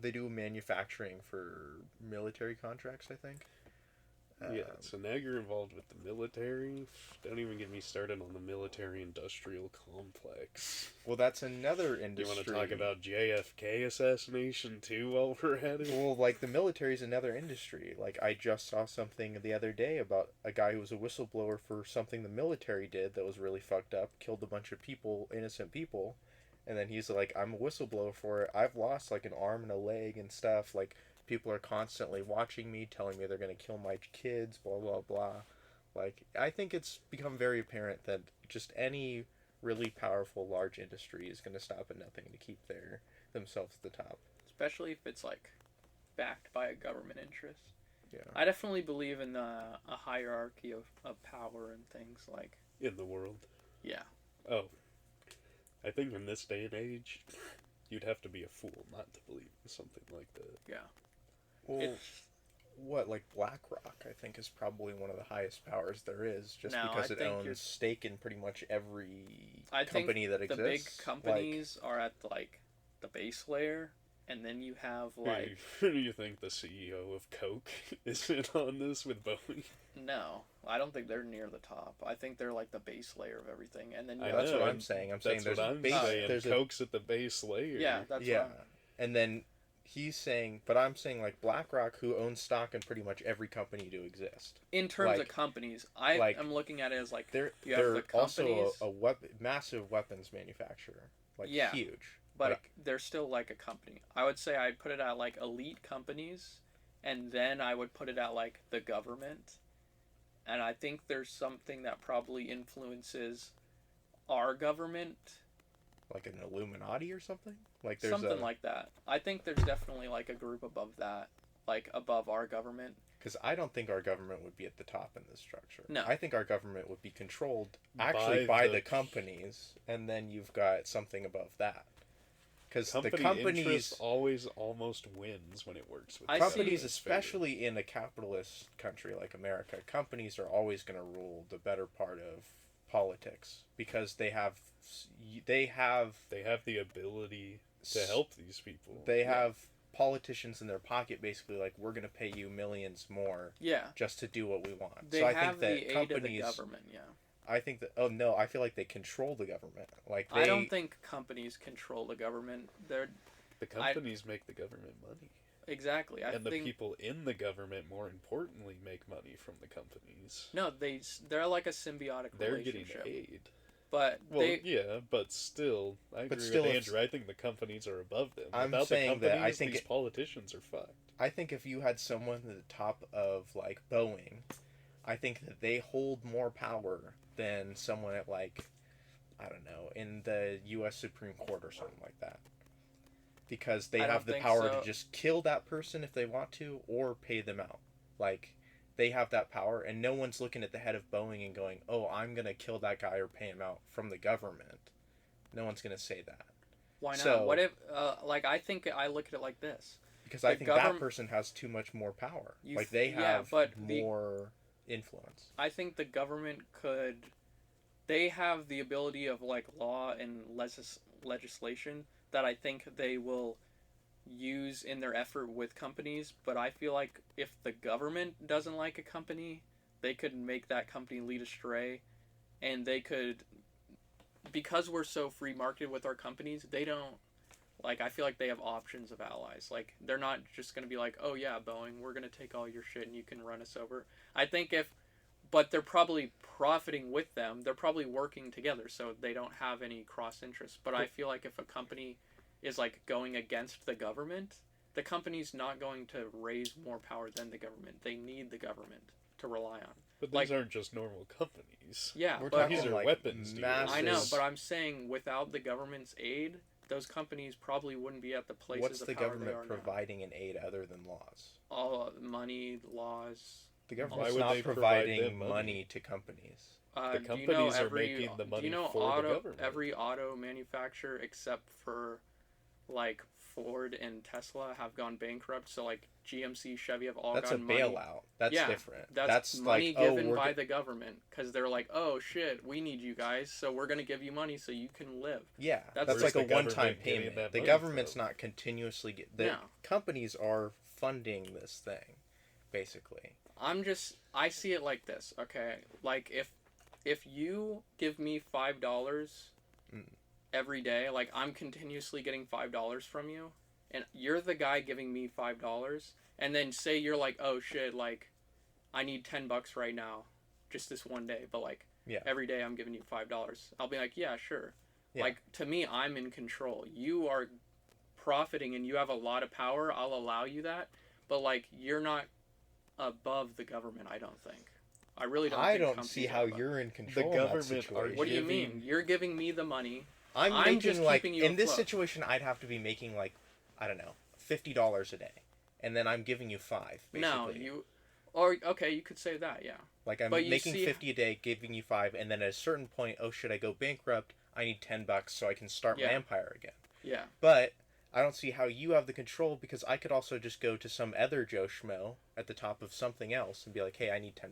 They do manufacturing for military contracts, I think. Yeah, so now you're involved with the military. Don't even get me started on the military-industrial complex. Well, that's another industry. You want to talk about JFK assassination too while we're at it? Well, like the military is another industry. Like I just saw something the other day about a guy who was a whistleblower for something the military did that was really fucked up, killed a bunch of people, innocent people, and then he's like, I'm a whistleblower for it. I've lost like an arm and a leg and stuff. Like people are constantly watching me, telling me they're going to kill my kids, blah, blah, blah. Like, I think it's become very apparent that just any really powerful, large industry is going to stop at nothing to keep themselves at the top. Especially if it's, like, backed by a government interest. Yeah. I definitely believe in a hierarchy of power and things, like... In the world? Yeah. Oh. I think in this day and age, you'd have to be a fool not to believe in something like that. Yeah. Well, like BlackRock, I think, is probably one of the highest powers there is, just because it owns stake in pretty much every company that exists. The big companies are at, like, the base layer, and then you have, like... Who do you think the CEO of Coke is in on this with Boeing? No, I don't think they're near the top. I think they're, like, the base layer of everything, and then you that's what I'm saying. I'm saying there's what I'm saying. Coke's at the base layer. Yeah, that's and then... He's saying, but I'm saying like BlackRock, who owns stock in pretty much every company to exist. In terms of companies, I'm looking at it as like they're also a massive weapons manufacturer, like huge. But like, they're still like a company. I would say I'd put it at like elite companies, and then I would put it at like the government. And I think there's something that probably influences our government. Like an Illuminati or something? Like there's something like that. I think there's definitely like a group above that, like above our government. Because I don't think our government would be at the top in this structure. No. I think our government would be controlled actually by the companies, and then you've got something above that. Because the companies always almost wins when it works with companies, especially in a capitalist country like America. Companies are always going to rule the better part of politics because they have the ability to help these people. They have politicians in their pocket, basically, like, we're going to pay you millions more just to do what we want. They have the aid of the government, I think that, I feel like they control the government. Like I don't think companies control the government. The companies make the government money. Exactly. The people in the government, more importantly, make money from the companies. No, they're like a symbiotic relationship. They're getting aid. But but still, I agree with Andrew. I think the companies are above them. Without saying the companies, that I think these politicians are fucked. I think if you had someone at the top of, like, Boeing, I think that they hold more power than someone at, like, I don't know, in the U.S. Supreme Court or something like that. Because they have the power to just kill that person if they want to, or pay them out. Like, they have that power, and no one's looking at the head of Boeing and going, oh, I'm going to kill that guy or pay him out from the government. No one's going to say that. Why not? So, what if, like, I think I look at it like this. Because I think that person has too much more power. Like, they have more influence. I think the government could... They have the ability of, like, law and legislation that I think they will use in their effort with companies, but I feel like if the government doesn't like a company, they could make that company lead astray, and they could, because we're so free marketed with our companies, they don't, like, I feel like they have options of allies. Like, they're not just going to be like, oh yeah, Boeing, we're going to take all your shit and you can run us over. I think but they're probably profiting with them, they're probably working together, so they don't have any cross interests. But I feel like if a company is like going against the government, the company's not going to raise more power than the government. They need the government to rely on. But these aren't just normal companies. Yeah, these are weapons dealers. I know, but I'm saying without the government's aid, those companies probably wouldn't be at the places What's of the power government they are providing in aid other than laws? All money, laws. The government's not providing money to companies. The companies are making the money for the government. Every auto manufacturer except for like Ford and Tesla have gone bankrupt, so like GMC, Chevy have all gone money. That's a bailout. That's different. That's money given by the government because they're like, oh shit, we need you guys, so we're going to give you money so you can live. Yeah, that's like a one-time payment. The government's not continuously... companies are funding this thing, basically. I see it like this, okay? Like, if you give me $5 every day, like, I'm continuously getting $5 from you, and you're the guy giving me $5, and then say you're like, oh shit, like, I need $10 right now, just this one day, but like, every day I'm giving you $5. I'll be like, yeah, sure. Yeah. Like, to me, I'm in control. You are profiting and you have a lot of power, I'll allow you that, but like, you're not above the government, I don't think. I really don't. I don't see how you're in control. The government are. What do you mean? You're giving me the money. I'm just like in this situation, I'd have to be making like, I don't know, $50 a day, and then I'm giving you $5. Basically. No, you could say that, yeah. Like I'm making $50 a day, giving you $5, and then at a certain point, oh shit, I go bankrupt. I need $10 so I can start my empire again. Yeah. But I don't see how you have the control because I could also just go to some other Joe Schmo at the top of something else and be like, hey, I need $10.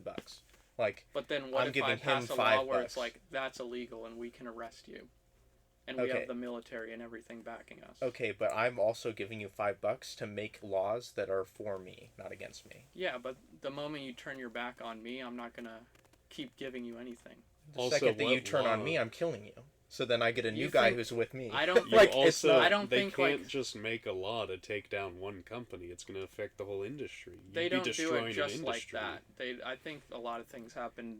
Like, but then what if I pass a law where it's like, that's illegal and we can arrest you? And we have the military and everything backing us. Okay, but I'm also giving you $5 to make laws that are for me, not against me. Yeah, but the moment you turn your back on me, I'm not going to keep giving you anything. The second that you turn on me, I'm killing you. So then I get a new guy who's with me. I don't like. I don't they think can't just make a law to take down one company. It's going to affect the whole industry. They don't do it just like that. I think a lot of things happen.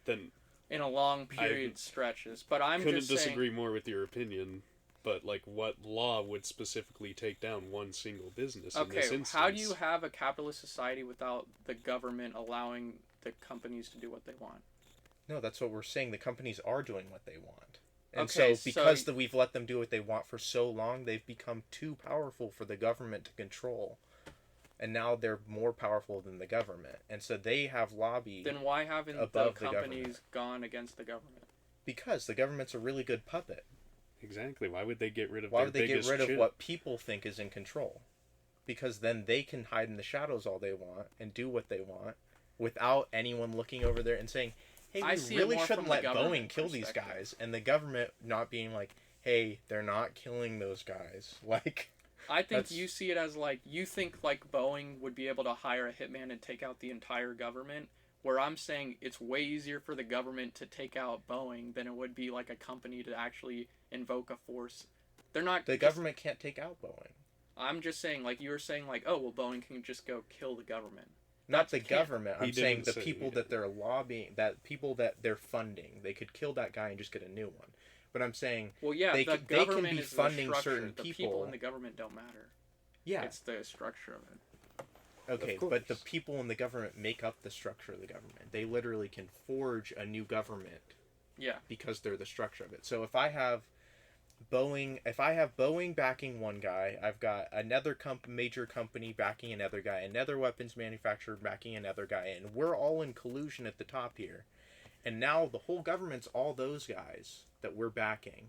In a long period stretches, but I'm couldn't disagree more with your opinion. But like, what law would specifically take down one single business in this instance? How do you have a capitalist society without the government allowing the companies to do what they want? No, that's what we're saying. The companies are doing what they want. And so because we've let them do what they want for so long, they've become too powerful for the government to control. And now they're more powerful than the government. And so they have lobby. Then why haven't the companies gone against the government? Because the government's a really good puppet. Exactly. Why would they get rid of Why would they get rid of what people think is in control? Because then they can hide in the shadows all they want and do what they want without anyone looking over there and saying, hey, we really shouldn't let Boeing kill these guys. And the government not being like, hey, they're not killing those guys. Like, I think you see it as like, you think like Boeing would be able to hire a hitman and take out the entire government, where I'm saying it's way easier for the government to take out Boeing than it would be like a company to actually invoke a force. They're not. The government can't take out Boeing. I'm just saying, like, you were saying, like, oh, well, Boeing can just go kill the government. Not the government. I'm saying the people that they're lobbying, that people that they're funding, they could kill that guy and just get a new one. But I'm saying, well, yeah, they can be funding certain people. The people in the government don't matter. Yeah, it's the structure of it. Okay, but the people in the government make up the structure of the government. They literally can forge a new government. Yeah. Because they're the structure of it. So if I have Boeing, if I have Boeing backing one guy, I've got another major company backing another guy, another weapons manufacturer backing another guy, and we're all in collusion at the top here. And now the whole government's all those guys that we're backing.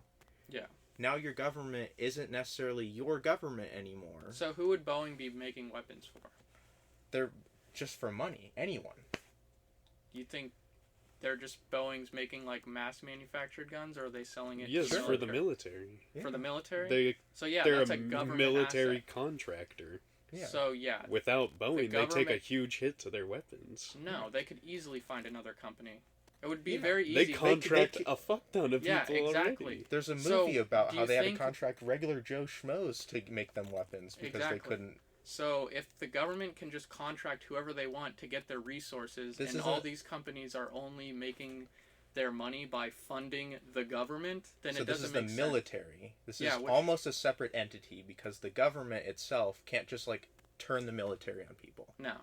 Yeah. Now your government isn't necessarily your government anymore. So who would Boeing be making weapons for? They're just for money. Anyone. You think they're just Boeing's making like mass manufactured guns, or are they selling it? Yes, to for the military. For the military. They're that's a a government military asset. contractor. Yeah. So yeah. Without Boeing, they take a government- huge hit to their weapons. No, they could easily find another company. It would be Yeah. very easy. They contract they- a fuck ton of Yeah, people exactly. already. There's a So, movie about do how you they had to think- contract regular Joe Schmoes to make them weapons because they Exactly. couldn't. So if the government can just contract whoever they want to get their resources, This and is all a- these companies are only making their money by funding the government, then So it this doesn't is the make sense. military. This Yeah, is which- almost a separate entity because the government itself can't just like turn the military on people. No.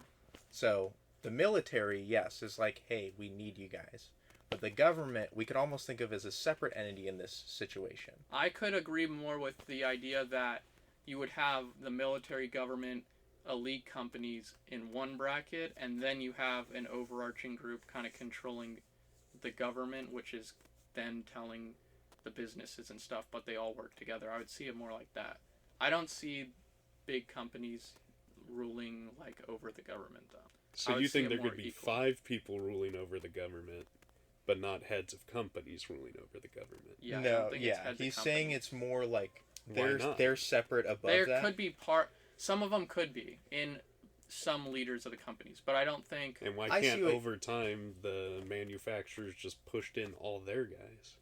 So the military, yes, is like, hey, we need you guys. But the government, we could almost think of as a separate entity in this situation. I could agree more with the idea that you would have the military, government, elite companies in one bracket, and then you have an overarching group kind of controlling the government, which is then telling the businesses and stuff, but they all work together. I would see it more like that. I don't see big companies ruling like over the government though. So I would you see think it there more could be equal. 5 people ruling over the government, but not heads of companies ruling over the government? Yeah, I no, don't think it's yeah, heads of he's saying companies. it's more like Why not? they're separate above There that. could be some of them could be in some leaders of the companies, but I don't think. And why I see can't what- over time the manufacturers just pushed in all their guys?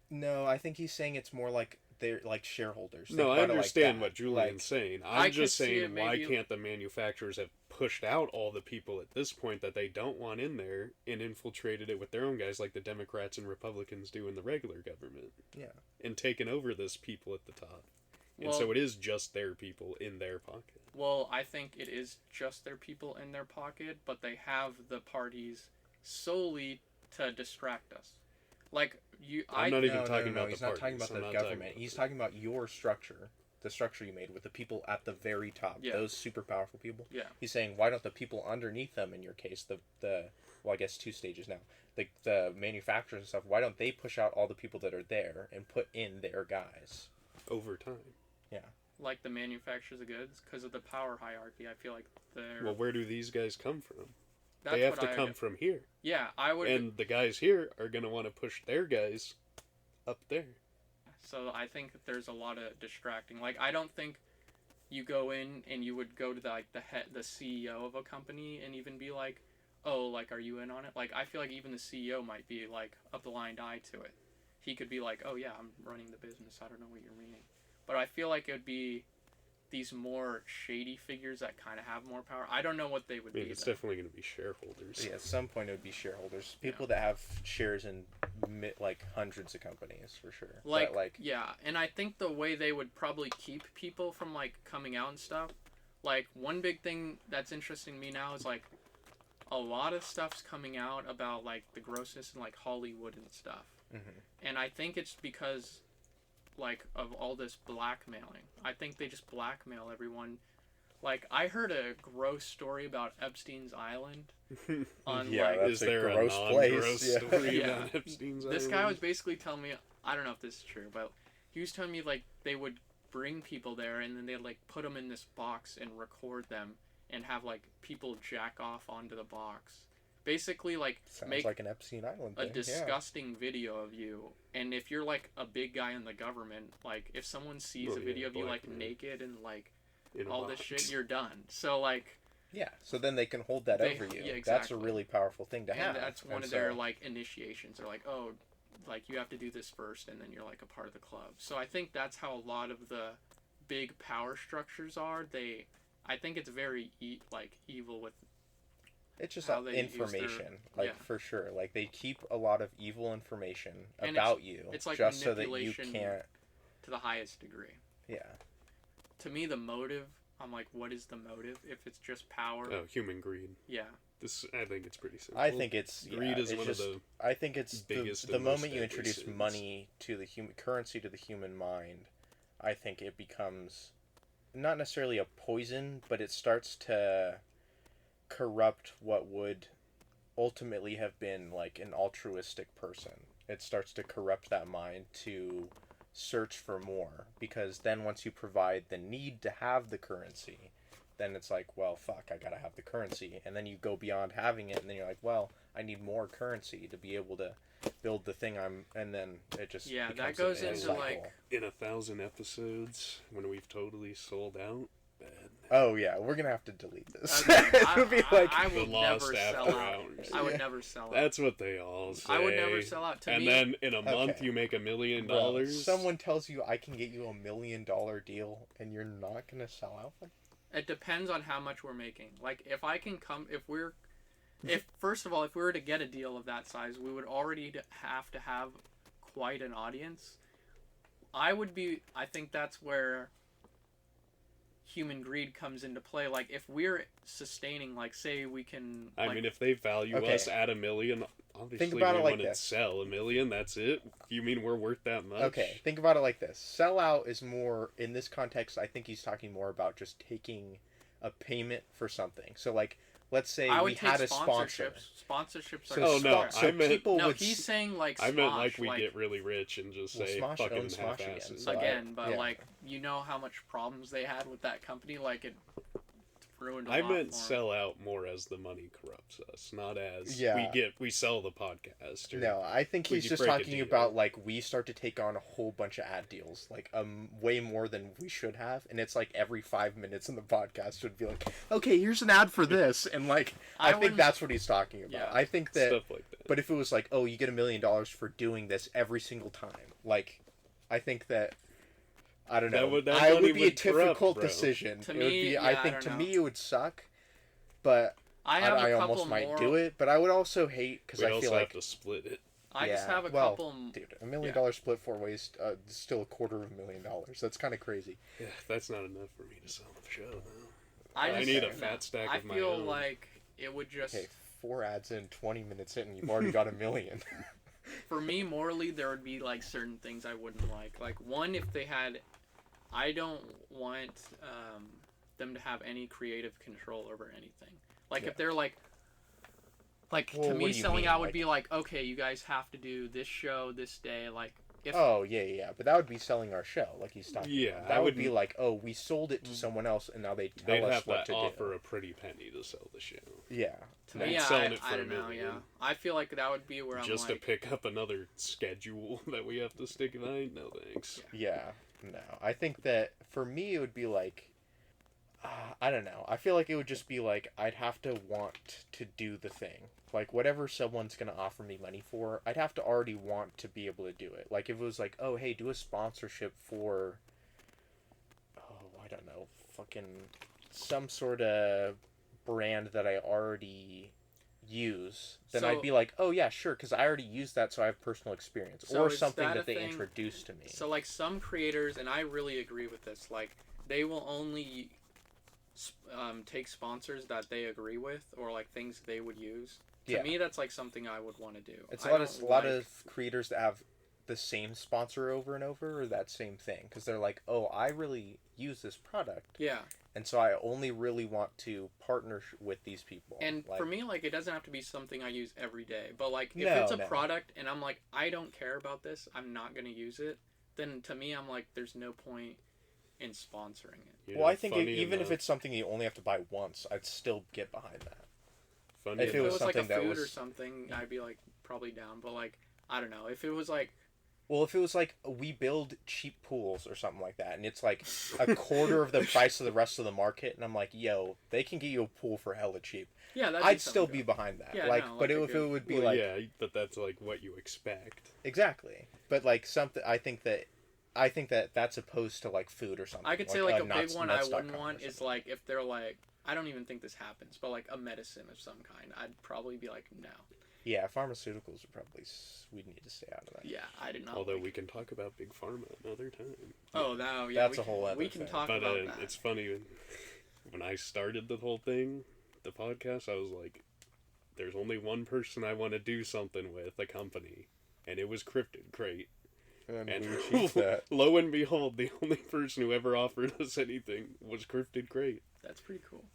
No, I think he's saying it's more like they're like shareholders. No, Think I about it like understand that. what Julian's Like, saying. I I'm could just see saying, it why maybe- can't the manufacturers have pushed out all the people at this point that they don't want in there and infiltrated it with their own guys like the Democrats and Republicans do in the regular government? Yeah. And taken over this people at the top. And Well- so it is just their people in their pocket. Well, I think it is just their people in their pocket, but they have the parties solely to distract us. Like I'm not even No, talking no, about he's the not talking parties. about I'm the not talking government. about He's the- talking about your structure, the structure you made with the people at the very top, Yeah. those super powerful people. Yeah. He's saying, why don't the people underneath them, in your case, the well, I guess 2 stages now, the manufacturers and stuff, why don't they push out all the people that are there and put in their guys? over time. like the manufacturers of goods because of the power hierarchy. I feel like they're. Well, where do these guys come from? that's They have what to I- come from here. Yeah, I would. And the guys here are going to want to push their guys up there. So I think that there's a lot of distracting. Like I don't think you go in and you would go to the CEO of a company and even be like, oh, like are you in on it? Like I feel like even the CEO might be like a blind eye to it. He could be like, oh yeah, I'm running the business. I don't know what you're meaning. But I feel like it would be these more shady figures that kind of have more power. I don't know what they would I mean, be. it's though. definitely going to be shareholders. Yeah, at some point it would be shareholders, people that have shares in like hundreds of companies for sure. Like, But, like yeah, and I think the way they would probably keep people from like coming out and stuff, like one big thing that's interesting to me now is like a lot of stuff's coming out about like the grossness in like Hollywood and stuff, and I think it's because like of all this blackmailing. I think they just blackmail everyone. Like I heard a gross story about Epstein's Island on Yeah, like that's Is a there a gross non-gross place, yeah. story Yeah. about Epstein's this Island? guy was basically telling me, I don't know if this is true, but he was telling me like they would bring people there and then they'd like put them in this box and record them and have like people jack off onto the box. Basically like sounds make like an Epstein Island a thing. disgusting video of you, and if you're like a big guy in the government, like if someone sees Oh, a yeah, video of you like blackmail. naked and like In a all this box. shit, you're done. So like Yeah, so then they can hold that They- over you. yeah, That's a exactly. really powerful thing to have. and that's one And of their so- like initiations. They're like, oh, like you have to do this first and then you're like a part of the club. So I think that's how a lot of the big power structures are. I think it's very evil with It's just how they use their- information, like yeah. for sure. Like they keep a lot of evil information And about you, it's like just so that you manipulation. can't. to the highest degree. Yeah, To me, the motive I'm like, what is the motive? If it's just power, Oh, human greed. yeah. I think it's pretty simple. I think it's greed is one of the I think it's biggest the and most moment you deadly introduce sins. money to the human currency to the human mind, I think it becomes not necessarily a poison, but it starts to corrupt what would ultimately have been like an altruistic person. It starts to corrupt that mind to search for more, because then once you provide the need to have the currency, then it's like, well, fuck, I gotta have the currency, and then you go beyond having it, and then you're like, well, I need more currency to be able to build the thing and then it just Yeah, that becomes goes a into cycle. like in 1,000 episodes when we've totally sold out. Bad. Oh yeah, we're gonna have to delete this. Okay, It would be like, I The will lost never after sell out. hours. I would Yeah. never sell out. That's what they all say. I would never sell out. To and me, then in a month Okay. you make $1 million. bro, someone tells you I can get you $1 million deal, and you're not gonna sell out. it depends on how much we're making. Like, if I can come, if first of all, if we were to get a deal of that size, we would already have to have quite an audience. I think that's where human greed comes into play. Like, if we're sustaining, like, say we can, I like, mean, if they value Okay. us at $1 million, obviously Think about we it like wouldn't this. sell $1 million. That's it. You mean we're worth that much? Okay, think about it like this. Sell out is more, in this context, I think he's talking more about just taking a payment for something. So, like, let's say I we would take had a sponsor. Sponsorships So, are Oh, no, so I meant- people no, would... he's saying like I meant like Smosh, we get really rich and just Well, say Smosh fucking owns Smosh again, half-asses. so again, but yeah. like, you know how much problems they had with that company, like it ruined a I lot meant for 'em. sell out more as the money corrupts us, not as Yeah. we sell the podcast. Or, No, I think we he's could just break a talking deal. about, like, we start to take on a whole bunch of ad deals, like, way more than we should have, and it's like every 5 minutes in the podcast would be like, okay, here's an ad for this, and like, I think wouldn't- that's what he's talking about. Yeah. I think that, stuff like that. but if it was like, oh, you get $1 million for doing this every single time, like, I think that, I don't know, That I money would be a would corrupt, difficult bro. decision. To It me, would be, yeah, I I think don't to know. me it would suck, but I have I a couple almost might more. do it, but I would also hate, because We'd I also feel have like, to split it. I just yeah, have a well, couple. dude, $1 million split 4 ways, still $250,000. That's kind of crazy. Yeah, that's not enough for me to sell the show, though. I I just, need a fat stack I of my feel own. like it would just, Okay, 4 ads in, 20 minutes in, and you've already got $1 million. for me, morally, there would be like certain things I wouldn't like. Like, one, if they had, I don't want them to have any creative control over anything. Like, Yeah. if they're like Well, to what me, do you selling mean? out would Like- be like, okay, you guys have to do this show this day. Like, if Oh, yeah, but that would be selling our show, like he's talking Yeah, about. I That would be wouldn't- like, oh, we sold it to someone else, and now they tell They'd us have what to to offer do. a pretty penny to sell the show. Yeah. to Not me, selling it for I a don't know. million. Yeah, I feel like that would be where I'm Just like, to pick up another schedule that we have to stick behind? No thanks. Yeah, no. I think that, for me, it would be like, I don't know. I feel like it would just be like, I'd have to want to do the thing. Like, whatever someone's going to offer me money for, I'd have to already want to be able to do it. Like, if it was like, oh, hey, do a sponsorship for, oh, I don't know, fucking some sort of brand that I already use, then So- I'd be like, oh, yeah, sure, because I already used that, so I have personal experience. So Or is something that a that they thing? introduced to me. so like some creators, and I really agree with this. Like, they will only take sponsors that they agree with, or like things they would use. To Yeah. me, that's like something I would want to do. It's I a lot don't of lot like- of creators that have the same sponsor over and over, or that same thing, because they're like, oh, I really use this product, yeah. and so I only really want to partner with these people. And like, for me, like, it doesn't have to be something I use every day. But like, if No, it's a no. product and I'm like, I don't care about this, I'm not gonna use it. Then to me, I'm like, there's no point in sponsoring it. You well, know, I think funny even if enough- it's something you only have to buy once, I'd still get behind that. funny if If it it was was like a something that food or was- something, I'd be like probably down. But like, I don't know. If it was like, Well, if it was like, we build cheap pools or something like that, and it's like a quarter of the price of the rest of the market, and I'm like, yo, they can get you a pool for hella cheap, yeah, that'd I'd still something be good. behind that. Yeah, like, no, but like a if it good- would be well, like, yeah, but that's like what you expect. exactly. But like something, I think that that's opposed to like food or something. I could say like a big nuts- one I nuts.com wouldn't or want is something. like if they're like, I don't even think this happens, but like a medicine of some kind, I'd probably be like, no. Yeah, pharmaceuticals are probably we need to stay out of that. Yeah, I did not. Although we can talk about big pharma another time. Oh, no, yeah, That's a whole other we can thing. talk But about that. it's funny when I started the whole thing, the podcast. I was like, "There's only one person I want to do something with, a company," and it was Cryptid Crate. And And we achieved that. lo and behold, the only person who ever offered us anything was Cryptid Crate. That's pretty cool.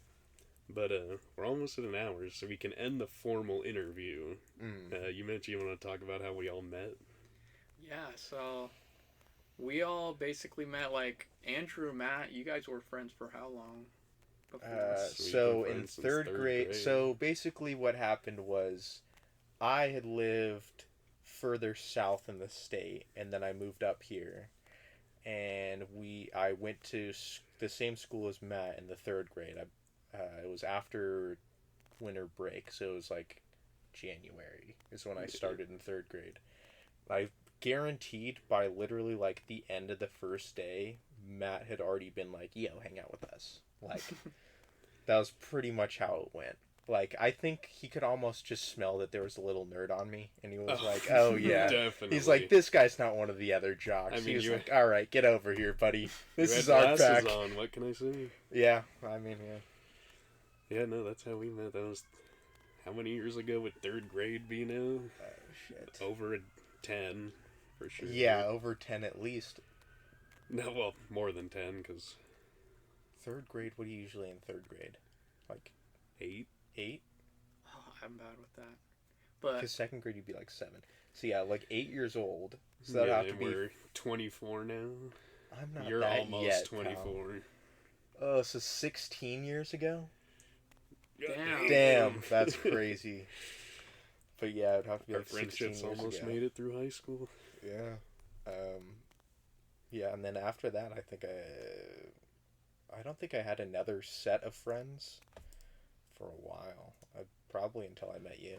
But we're almost at an hour, so we can end the formal interview. You mentioned you want to talk about how we all met. Yeah, so we all basically met, like, Andrew and Matt, you guys were friends for how long? So in third grade, so basically what happened was I had lived further south in the state, and then I moved up here, and I went to the same school as Matt in the third grade. It was after winter break, so it was like January is when I started in third grade. I guaranteed by literally like the end of the first day, Matt had already been like, "Yo, hang out with us." Like, that was pretty much how it went. Like, I think he could almost just smell that there was a little nerd on me, and he was like, "Oh yeah." Definitely. He's like, "This guy's not one of the other jocks." I mean, he was you- like, "All right, get over here, buddy. This You is had our glasses pack." on. What can I say? Yeah, I mean, yeah. Yeah, no, that's how we met. That was how many years ago with third grade be now? Shit. Over 10, for sure. Yeah, over 10 at least. No, well, more than 10, because... Third grade, what are you usually in third grade? Like 8? 8? Oh, I'm bad with that. But Because second grade, you'd be like 7. So yeah, like 8 years old. So that'd have to be... We're 24 now. I'm not You're that almost yet, 24. pal. Oh, so 16 years ago? Damn. Damn, that's crazy. But yeah, it'd have to be Our like 16 friendships years almost ago. made it through high school. Yeah. Yeah, and then after that, I don't think I had another set of friends for a while. Probably until I met you.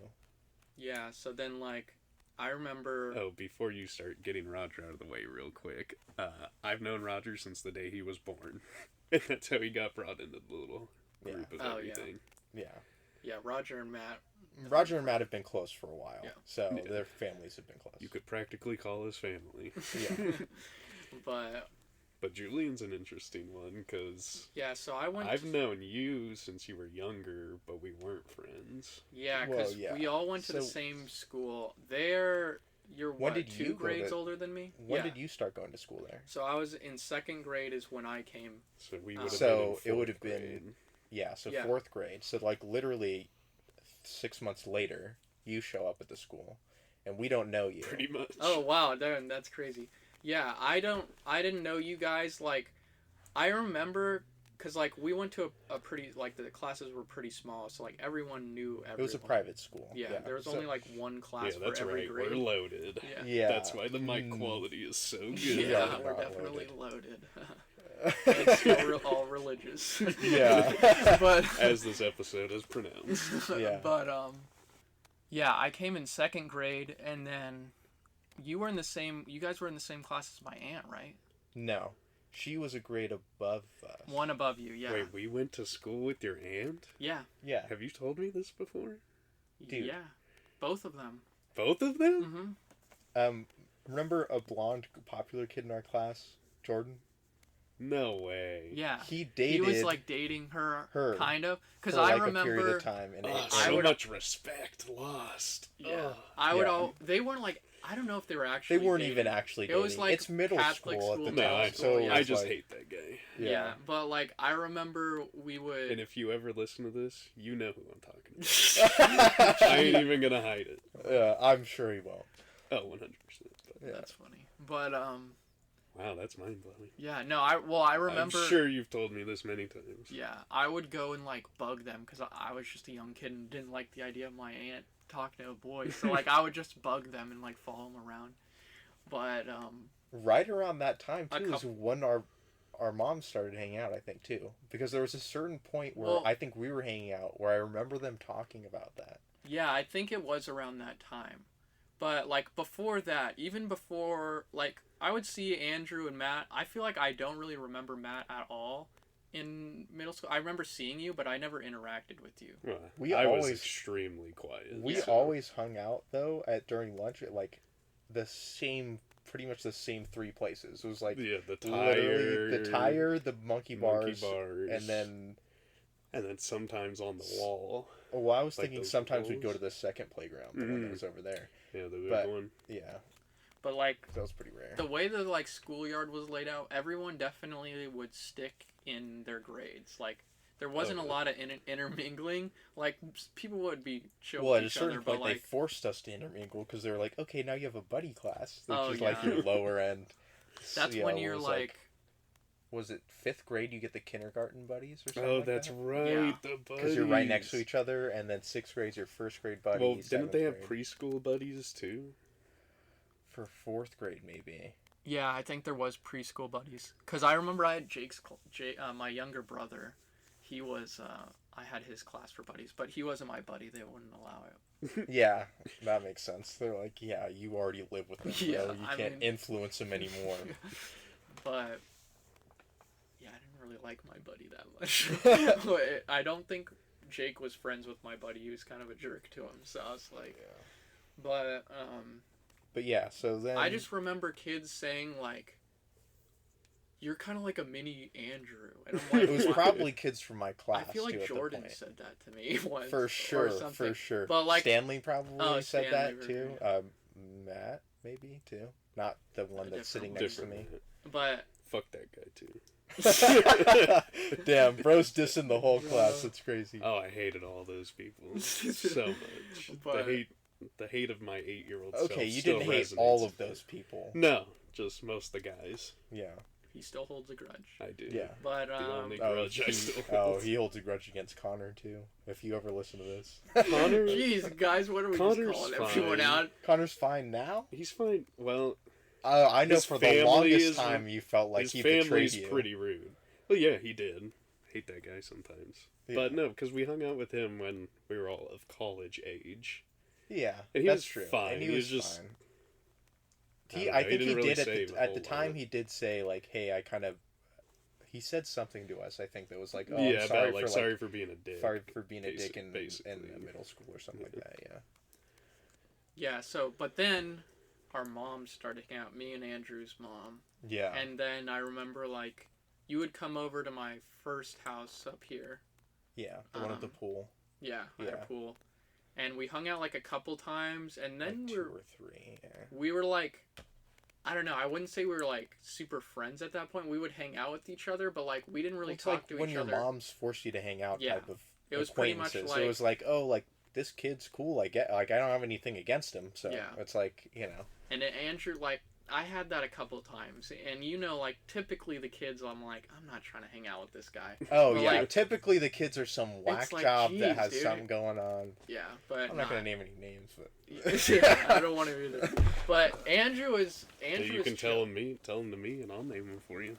yeah, so then, like, I remember... Oh, before you start getting Roger out of the way real quick, I've known Roger since the day he was born. And that's how he got brought into the little group of everything. Yeah. Yeah, Roger and Matt. Roger and Matt have been close for a while. Yeah. So Yeah. their families have been close. You could practically call us family. Yeah. But Julian's an interesting one, because yeah, so I went. I've known you since you were younger, but we weren't friends. Yeah, because Well, yeah. we all went to the So- same school. You're When what, did you 2 go grades to- older than me? When Yeah. did you start going to school there? So I was in second grade is when I came. So we would have So been in it would have fourth been- grade. Yeah, so Yeah. 4th grade. So like literally 6 months later, you show up at the school, and we don't know you. Pretty much. Oh wow, damn, that's crazy. Yeah, I didn't know you guys. Like, I remember because like we went to a pretty, like, the classes were pretty small, so like everyone knew everyone. It was a private school. Yeah, there was so- only like one class Yeah, that's for every right. grade. We're loaded. Yeah. Yeah. That's why the mic Mm. quality is so good. Yeah, Yeah, we're not definitely loaded. Yeah. It's all religious. Yeah. but As this episode is pronounced. Yeah. But yeah, I came in second grade, and then you guys were in the same class as my aunt, right? No, she was a grade above us. One above you, yeah. Wait, we went to school with your aunt? Yeah. Yeah. Have you told me this before? Dude. Yeah. Both of them. Both of them? Mm-hmm. Remember a blonde popular kid in our class, Jordan? No way. Yeah. He dated. He was like dating her. her kind of, because for I like a period remember. of time, and Oh, I so would- much respect lost. Yeah. Ugh. I would Yeah. all. They weren't like. I don't know if they were they actually. weren't dating. even actually It dating. was like it's middle Catholic school school, at the No, time, I, so yeah. it I was just like- hate that guy. Yeah. But like I remember we would. And if you ever listen to this, you know who I'm talking about. I ain't even gonna hide it. Yeah, I'm sure he won't. Oh, 100%. But, Yeah. That's funny. But wow, that's mind blowing. yeah, no, I remember. I'm sure you've told me this many times. Yeah, I would go and like bug them because I was just a young kid and didn't like the idea of my aunt talking to a boy. So like I would just bug them and like follow them around. But Right around that time A too is couple- when our moms started hanging out. I think too, because there was a certain point where Well- I think we were hanging out where I remember them talking about that. yeah, I think it was around that time. But like before that, even before, like I would see Andrew and Matt. I feel like I don't really remember Matt at all. in middle school. I remember seeing you, but I never interacted with you. I was extremely quiet. We always hung out though during lunch at like pretty much the same 3 places. It was like the tire, the monkey bars, and then sometimes on the wall. Oh, well, I was thinking sometimes we'd go to the second playground, the one that was over there. Yeah, the big one. Yeah. But like that was pretty rare. The way the like schoolyard was laid out, everyone definitely would stick in their grades. Like there wasn't a lot of intermingling. Like people would be chill with each other, but they forced us to intermingle because they were like, okay, now you have a buddy class, which is like your lower end. That's when you're like, was it 5th grade? You get the kindergarten buddies or something? Oh, that's right. Yeah. The buddies. Because you're right next to each other, and then 6th grade's your 1st grade buddies. Well, didn't they have preschool buddies too? For 4th grade, maybe. Yeah, I think there was preschool buddies. Because I remember I had my younger brother. He was, I had his class for buddies, but he wasn't my buddy. They wouldn't allow it. Yeah, that makes sense. They're like, yeah, you already live with him. Yeah, you can't influence him anymore. But, yeah, I didn't really like my buddy that much. I don't think Jake was friends with my buddy. He was kind of a jerk to him, so I was like... Yeah. But yeah, so then... I just remember kids saying, like, you're kind of like a mini Andrew. And I'm like, it was probably kids from my class, I feel like too, Jordan said that to me once. For sure. But like, Stanley probably said that, too. Matt, maybe, too. Not the one that's sitting next to me. But... Fuck that guy, too. Damn, bro's dissing the whole class. That's crazy. Oh, I hated all those people so much. But... The hate of my 8-year-old self. Okay, you didn't hate all of those people. No, just most of the guys. Yeah. He still holds a grudge. I do. Yeah. But, the only grudge I still hold. Oh, he holds a grudge against Connor, too. If you ever listen to this. Connor... Jeez, guys, what are we just calling everyone out? Connor's fine now? He's fine. Well... I know for the longest time you felt like he betrayed you. His family's pretty rude. Well, yeah, he did. Hate that guy sometimes. Yeah. But no, because we hung out with him when we were all of college age. Yeah, and that's true. Fine. And he was just fine. I think he did at the time. He did say like, "Hey, he said something to us. I think that was like, "Oh, yeah, I'm sorry for being a dick. Sorry for being a dick in middle school or something like that." Yeah. Yeah. So, but then our moms started hanging out. Me and Andrew's mom. Yeah. And then I remember like you would come over to my first house up here. Yeah, the one at the pool. Yeah, at a pool. And we hung out like a couple times, and then like 2 or 3. Yeah. We were like, I don't know. I wouldn't say we were like super friends at that point. We would hang out with each other, but like we didn't really talk to each other. When your moms forced you to hang out, type of it was pretty much like it was like, oh, like this kid's cool. I don't have anything against him, so it's like And Andrew, like I had that a couple of times, and like typically the kids, I'm like, I'm not trying to hang out with this guy. Oh, but, yeah, like, typically the kids are some whack job that has something going on. Yeah, but I'm not gonna name any names, but I don't want to either. But Andrew is so you can tell him to me, and I'll name him for you.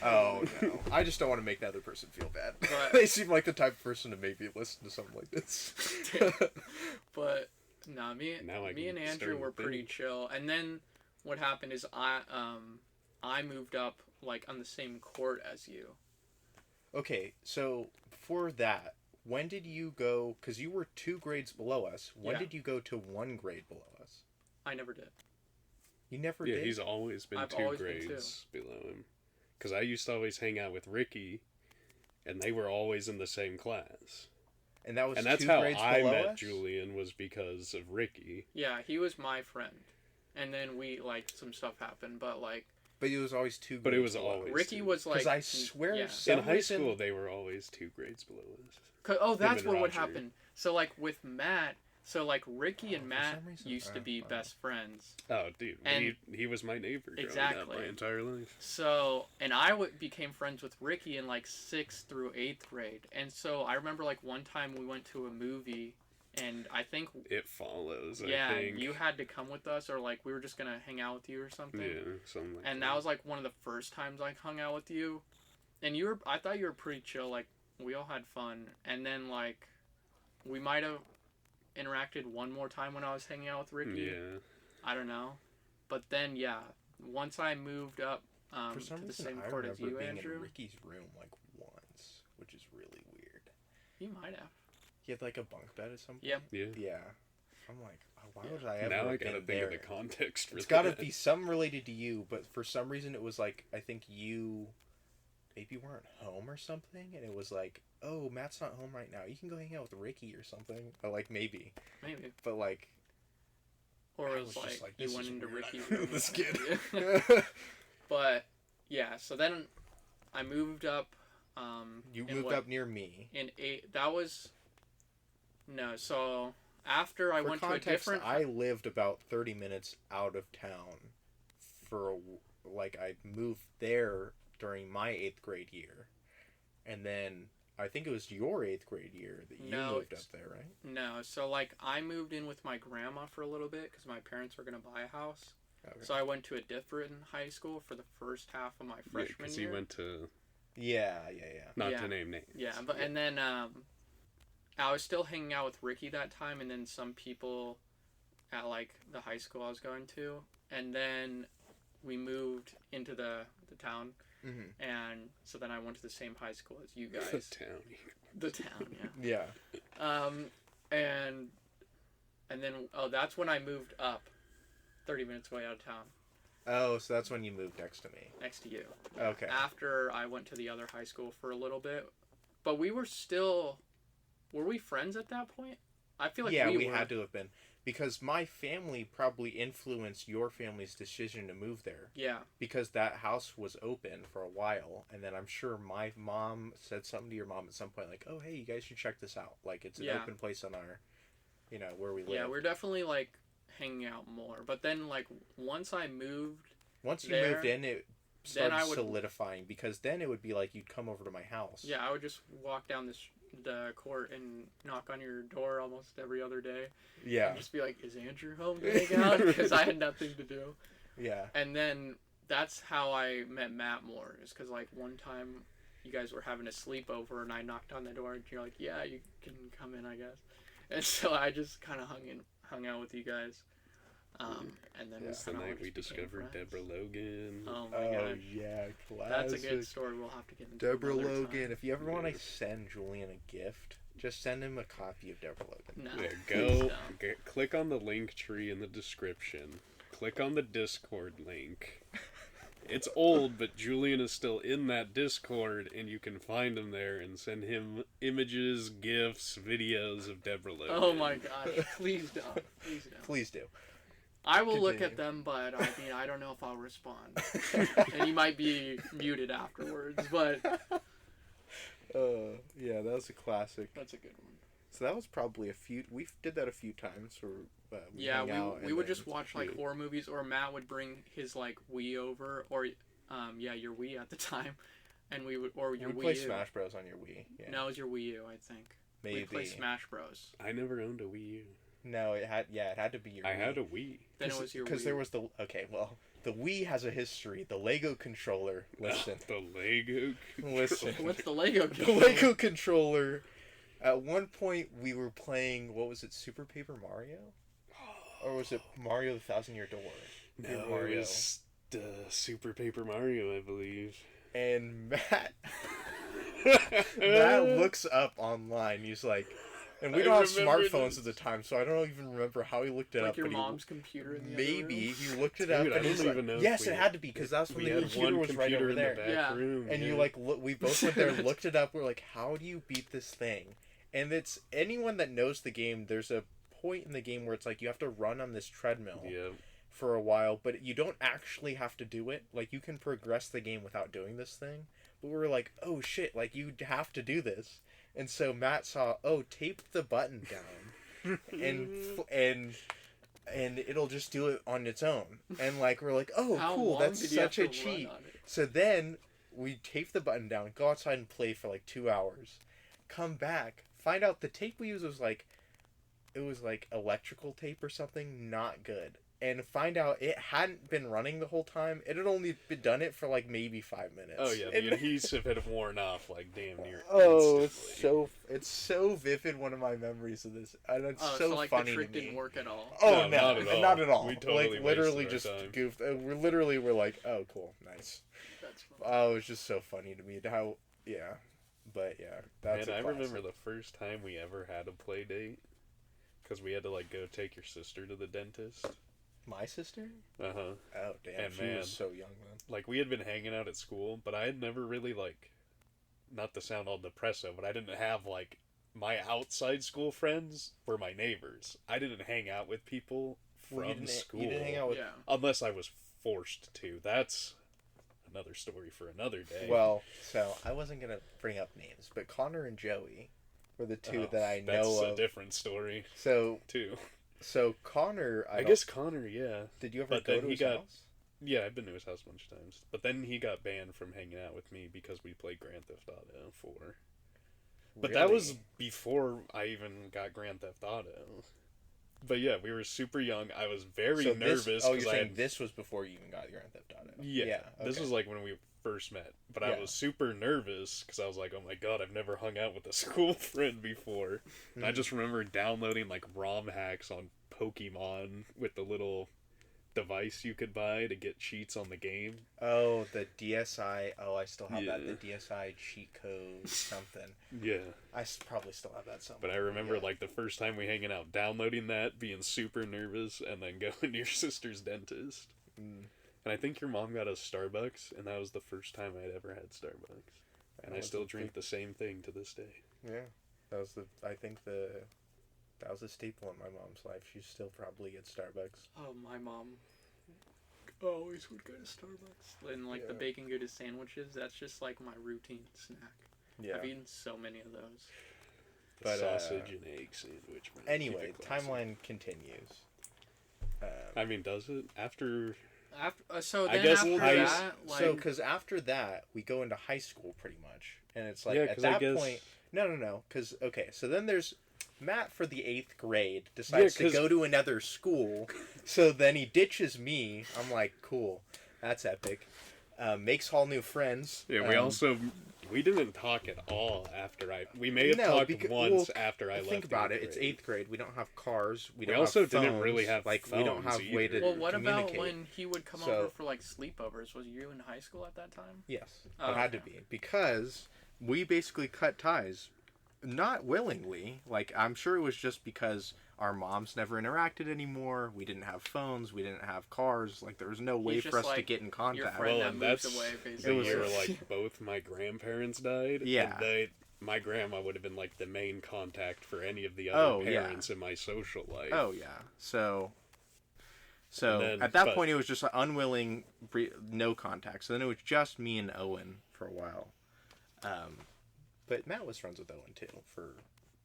Oh no, I just don't want to make the other person feel bad. But, they seem like the type of person to maybe listen to something like this. But no, me and Andrew were pretty chill, and then. What happened is I moved up like on the same court as you. Okay, so before that, when did you go? Because you were 2 grades below us. When did you go to 1 grade below us? I never did. You never did? Yeah, he's always been 2 grades below him. Because I used to always hang out with Ricky, and they were always in the same class. And that was that's 2 how grades I below met us? Julian, was because of Ricky. Yeah, he was my friend. And then we, like, some stuff happened, but, like... But it was always 2 grades But it was below. always Ricky was, like... Because I swear... In high school, they were always 2 grades below us. Oh, that's what would happen. So, like, with Matt... So, like, Ricky and Matt used to be best friends. Oh, dude. And he was my neighbor growing up my entire life. So, and I became friends with Ricky in, like, 6th through 8th grade. And so, I remember, like, one time we went to a movie... And I think... It Follows, yeah, I think. you had to come with us, or, like, we were just gonna hang out with you or something. Yeah, something like that. And that was, like, one of the first times I hung out with you. And I thought you were pretty chill, like, we all had fun. And then, like, we might have interacted one more time when I was hanging out with Ricky. Yeah. I don't know. But then, yeah, once I moved up For some to the reason, same I court as you, being Andrew. in Ricky's room, like, once. which is really weird. You might have. He had like a bunk bed at some point. Yep. Yeah. Yeah. I'm like, oh, why would I ever Now I have gotta been think there? of the context for It's that. got to be something related to you, but for some reason it was like, I think you maybe weren't home or something, and it was like, oh, Matt's not home right now. You can go hang out with Ricky or something. But like, maybe. Maybe. But like... Or I it was was just like this you went is into weird. Ricky's I know room. this kid. But, yeah, so then I moved up. You moved up near me. In 8... That was... No, so... After I For went context, to a different... I lived about 30 minutes out of town I moved there during my 8th grade year. And then I think it was your 8th grade year that you moved up there, right? No, so like I moved in with my grandma for a little bit because my parents were going to buy a house. Okay. So I went to a different high school for the first half of my freshman because year. you went to... Yeah. Not to name names. Yeah, but and then I was still hanging out with Ricky that time, and then some people at like the high school I was going to, and then we moved into the town, and so then I went to the same high school as you guys. The town, yeah. Yeah. And then that's when I moved up, 30 minutes away out of town. Oh, so that's when you moved next to me. Next to you. Okay. After I went to the other high school for a little bit, but we were still. Were we friends at that point? I feel like we were. Had to have been. Because my family probably influenced your family's decision to move there. Yeah. Because that house was open for a while, and then I'm sure my mom said something to your mom at some point, like, oh, hey, you guys should check this out. Like, it's an open place on our, where we live. Yeah, we're definitely, like, hanging out more. But then, like, once I moved Once you moved in, it started solidifying, because then it would be like you'd come over to my house. Yeah, I would just walk down the court and knock on your door almost every other day. Yeah. And just be like, is Andrew home to hang out? Because I had nothing to do. Yeah. And then that's how I met Matt more. Is because, like, one time you guys were having a sleepover and I knocked on the door and you're like, yeah, you can come in, I guess. And so I just kind of hung out with you guys. And then that's the night we discovered Deborah Logan. Oh my gosh. Yeah, classic. That's a good story. We'll have to get into Deborah Logan. Time. If you ever want to send Julian a gift, just send him a copy of Deborah Logan. No. Click on the link tree in the description. Click on the Discord link. It's old, but Julian is still in that Discord, and you can find him there and send him images, GIFs, videos of Deborah Logan. Oh my gosh. Please don't. Please don't. Please do. I will look at them, but I mean, I don't know if I'll respond. And you might be muted afterwards, but... yeah, that was a classic. That's a good one. So that was probably we did that a few times. We would just watch, like, horror movies, or Matt would bring his, like, Wii over, or, your Wii at the time, and we would, or your Wii U. We'd play Smash Bros. On your Wii. Yeah. No, it was your Wii U, I think. Maybe. We'd play Smash Bros. I never owned a Wii U. No, it had to be your Wii. I had a Wii. Then it was your Wii. Because there was the Wii has a history. The Lego controller. Listen. The Lego controller. Listen. What's the Lego controller? The Lego controller. At one point, we were playing, what was it, Super Paper Mario? Or was it Mario the Thousand Year Door? No, Mario. It was Super Paper Mario, I believe. And Matt looks up online. He's like... And we don't have smartphones at the time, so I don't even remember how he looked it up. Like your mom's computer in the maybe other room? he looked it up and he's like, yes, it had to be, because that's when the computer was right over there. Yeah. Room, and you we both went there and looked it up. We're like, how do you beat this thing? And it's anyone that knows the game, there's a point in the game where it's like you have to run on this treadmill for a while, but you don't actually have to do it. Like, you can progress the game without doing this thing. But we were like, oh shit, like, you have to do this. And so Matt saw, tape the button down, and it'll just do it on its own. And like we're like, oh, how cool, long that's did you such have a to cheat. run on it? So then we tape the button down, go outside and play for like 2 hours, come back, find out the tape we used was like electrical tape or something, not good. And find out it hadn't been running the whole time. It had only been done it for like maybe 5 minutes. Oh yeah, the adhesive had worn off like damn near. Oh, instantly. it's so vivid. One of my memories of this, and it's so like funny the trick to me. didn't work at all. Oh no, not at all. We totally like literally wasted just our time. goofed. We're like, oh cool, nice. That's fun. Oh, it was just so funny to me how But yeah, that's Man, a I classic. remember the first time we ever had a play date. Because we had to, like, go take your sister to the dentist. My sister? Uh-huh. Oh, damn. And She man, was so young then. like, we had been hanging out at school, but I had never really, like, not to sound all depressive, but I didn't have, like, my outside school friends were my neighbors. I didn't hang out with people from school. You didn't hang out with... Yeah. Unless I was forced to. That's another story for another day. Well, so I wasn't going to bring up names, but Connor and Joey were the two that I know that's of. a different story, So too. Connor... I guess Connor, yeah. Did you ever But go then to he his got- house? Yeah, I've been to his house a bunch of times. But then he got banned from hanging out with me because we played Grand Theft Auto 4. But that was Really? before I even got Grand Theft Auto. But yeah, we were super young. I was very So nervous. This, oh, you're 'cause saying I had, this was before you even got Grand Theft Auto? yeah, this okay. was like when we first met. But Yeah. I was super nervous because I was like, oh my god, I've never hung out with a school friend before. And I just remember downloading like ROM hacks on Pokemon with the little device you could buy to get cheats on the game. Oh, the DSi. Oh, I still have that. Yeah. The DSi cheat code something. Yeah. I probably still have that somewhere. But I remember Yeah. like the first time we hanging out, downloading that, being super nervous, and then going to your sister's dentist. Mm. And I think your mom got us Starbucks, and that was the first time I'd ever had Starbucks. And I was still a drink big- the same thing to this day. Yeah, that was that was a staple in my mom's life. She still probably gets Starbucks. Oh, my mom always would go to Starbucks. And, like, the Yeah. bacon Gouda sandwiches, that's just, like, my routine snack. Yeah. I've eaten so many of those. The But, sausage and egg sandwich. Man. Anyway, Keep it classy. timeline continues. I mean, does it? After... So I then guess after high- that, like... So, because after that, we go into high school pretty much, and it's like Yeah, at 'cause I that guess- point. No. Because okay, so then there's Matt for the 8th grade decides to 'cause- go to another school, so then he ditches me. I'm like, cool, that's epic. Makes all new friends. Yeah, we didn't talk at all after we may have talked once after I left. Think about it. It's grade. 8th grade. We don't have cars. We We don't also have didn't phones. really have like we don't phones have way to either. Well, what about communicate. when he would come over for, like, sleepovers? Was you in high school at that time? Yes, Oh, it had to okay. be because we basically cut ties, not willingly. Like I'm sure it was just because our moms never interacted anymore. We didn't have phones. We didn't have cars. Like there was no way He's for just us to like get in Your contact. friend Well, that and moves that's away, the basically. year like both my grandparents died. Yeah. And my grandma would have been like the main contact for any of the other parents in my social life. Oh yeah. So And then- at that but- point, it was just an unwilling, no contact. So then it was just me and Owen for a while. But Matt was friends with Owen too.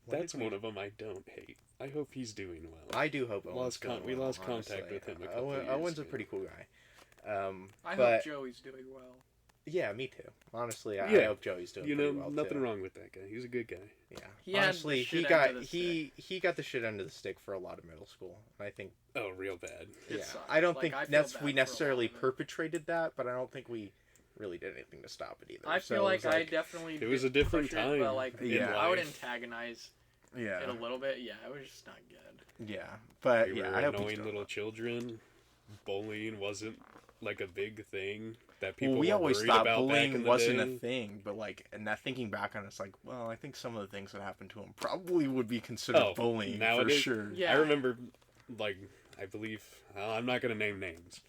That's one of them I don't hate. I hope he's doing well. I do hope Owen's doing we well, lost contact honestly. with him a couple years Owen's a ago. pretty cool guy. I but hope Joey's doing well. yeah, me too. Honestly, I Yeah. hope Joey's doing You pretty know, well nothing too. wrong with that guy. He's a good guy. Yeah, He had honestly, the he shit got end of the he got the shit under the stick for a lot of middle school, and I think Oh, real bad. It yeah, sucked. I don't Like, think I feel that's bad we for a necessarily lot of it. perpetrated that, but I don't think we really did anything to stop it either. I So feel it like was I definitely. It was did a different push it, time but like, in I would life. antagonize yeah, it a little bit. Yeah, it was just not good. yeah, but We yeah, were I hope he's annoying doing little well. children. Bullying wasn't like a big thing that people Well, we were always worried thought about back in bullying the wasn't day. a thing, but like, and now thinking back on it, it's like, well, I think some of the things that happened to him probably would be considered Oh, bullying for nowadays- sure. Yeah. I remember, like, I believe, I'm not going to name names,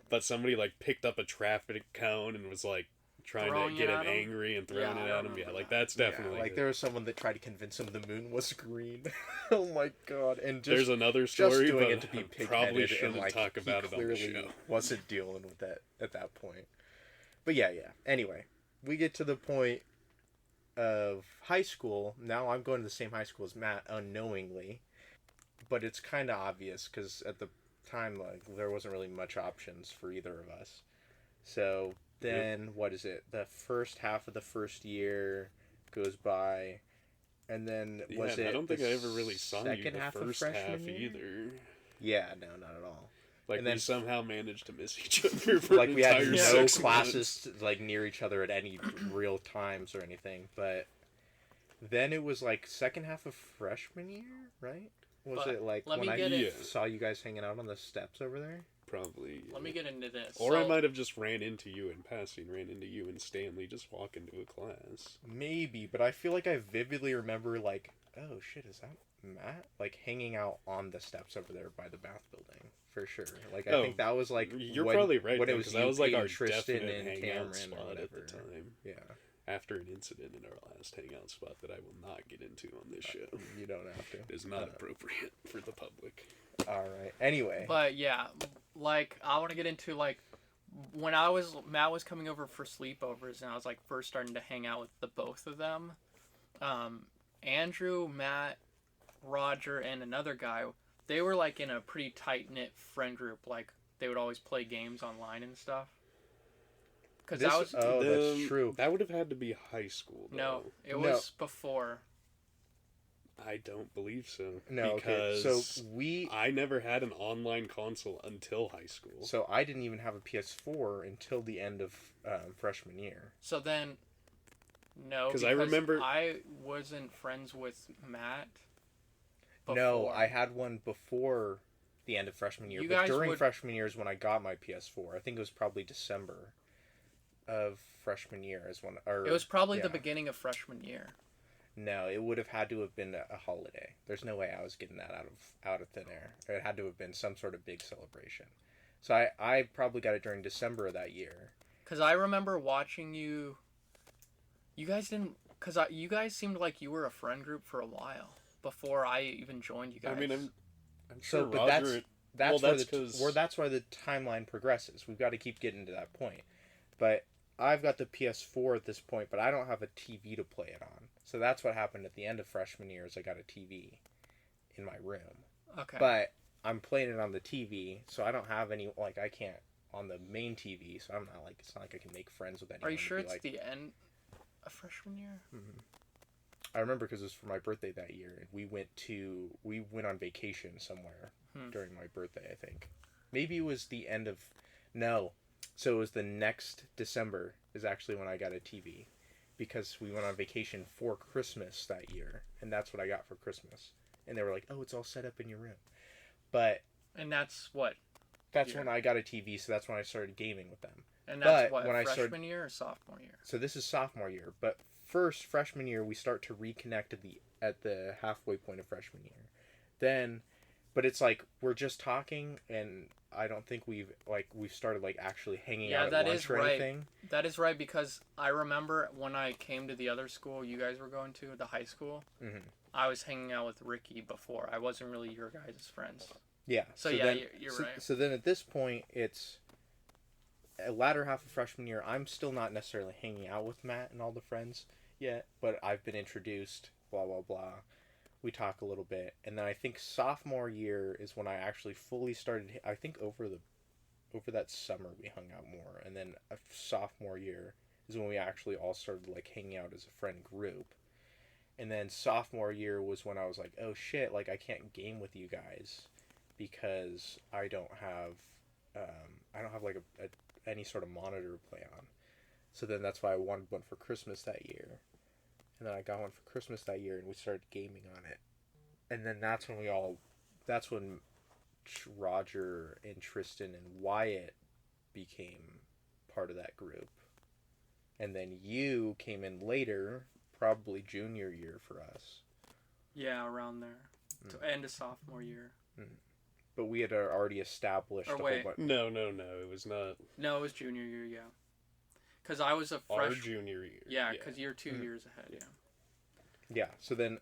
but somebody, like, picked up a traffic cone and was, like, trying Throwing to get it him at him? angry and throwing Yeah, it I at him. Yeah, remember like, that. that's Yeah, definitely like it. there was someone that tried to convince him the moon was green. Oh my god! And just There's another just story, doing but it to be I pig-headed probably and shouldn't like talk about he it on the clearly show. wasn't dealing with that at that point. But yeah. Anyway, we get to the point of high school. Now I'm going to the same high school as Matt unknowingly, but it's kind of obvious because at the time, like, there wasn't really much options for either of us. So then, what is it? The first half of the first year goes by, and then was yeah, it? I don't think the I ever really saw you second the half of first freshman half year? either. Yeah, no, not at all. Like, And we then- somehow managed to miss each other for Like an we had entire no 6 classes months. like near each other at any real times or anything. But then it was like second half of freshman year, right? Was But it like let when me I get it- saw you guys hanging out on the steps over there? Probably. Let me get into this. Or I might have just ran into you and Stanley just walking to a class. Maybe, but I feel like I vividly remember, like, oh shit, is that Matt? Like, hanging out on the steps over there by the bath building, for sure. Like, I think that was, like, you're probably right, when it was because that was, like, our Tristan definite and hangout Cameron spot or whatever. at the time. Yeah. After an incident in our last hangout spot that I will not get into on this show. You don't have to. It is not appropriate for the public. Alright, anyway. But, yeah, like, I want to get into, like, when Matt was coming over for sleepovers, and I was, like, first starting to hang out with the both of them, Andrew, Matt, Roger, and another guy, they were, like, in a pretty tight-knit friend group. Like, they would always play games online and stuff. Because that was... Oh, that's true. That would have had to be high school, though. No, it was before. I don't believe so. No, because okay. So I never had an online console until high school. So I didn't even have a PS4 until the end of freshman year. So then, no, because I remember I wasn't friends with Matt. Before. No, I had one before the end of freshman year. But during freshman year is when I got my PS4. I think it was probably December of freshman year is when. Or, it was probably the beginning of freshman year. No, it would have had to have been a holiday. There's no way I was getting that out of thin air. It had to have been some sort of big celebration. So I probably got it during December of that year. Because I remember watching you. You guys didn't. Because you guys seemed like you were a friend group for a while before I even joined you guys. I mean, I'm sure. But Roger, that's why the timeline progresses. We've got to keep getting to that point. But I've got the PS4 at this point, but I don't have a TV to play it on. So that's what happened at the end of freshman year is I got a TV in my room. Okay. But I'm playing it on the TV, so I don't have any, like, I can't on the main TV, so I'm not, like, it's not like I can make friends with anyone. Are you sure it's the end of freshman year? Mm-hmm. I remember because it was for my birthday that year, and we went on vacation somewhere during my birthday, I think. Maybe it was the end of, no. So it was the next December is actually when I got a TV. Because we went on vacation for Christmas that year, and that's what I got for Christmas. And they were like, "Oh, it's all set up in your room." But and that's what? That's when I got a TV, so that's when I started gaming with them. And that's when freshman year or sophomore year? So this is sophomore year, but first freshman year we start to reconnect at the halfway point of freshman year. Then, but it's like we're just talking and. I don't think we've started like actually hanging out at lunch or anything. That is right, because I remember when I came to the other school you guys were going to, the high school, I was hanging out with Ricky before. I wasn't really your guys' friends. Yeah. So yeah, you're right. So then at this point, it's a latter half of freshman year. I'm still not necessarily hanging out with Matt and all the friends yet, but I've been introduced, blah, blah, blah. We talk a little bit, and then I think sophomore year is when I actually fully started. I think over that summer we hung out more, and then sophomore year is when we actually all started like hanging out as a friend group. And then sophomore year was when I was like, oh shit, like I can't game with you guys because I don't have like any sort of monitor to play on. So then that's why I wanted one for Christmas that year. And then I got one for Christmas that year, and we started gaming on it. And then that's when Roger and Tristan and Wyatt became part of that group. And then you came in later, probably junior year for us. Yeah, around there. End of sophomore year. But we had already established a whole bunch. No, it was not. No, it was junior year, yeah. Because I was a freshman. Our junior year. Yeah, because you're 2 years ahead, yeah. Yeah, so then,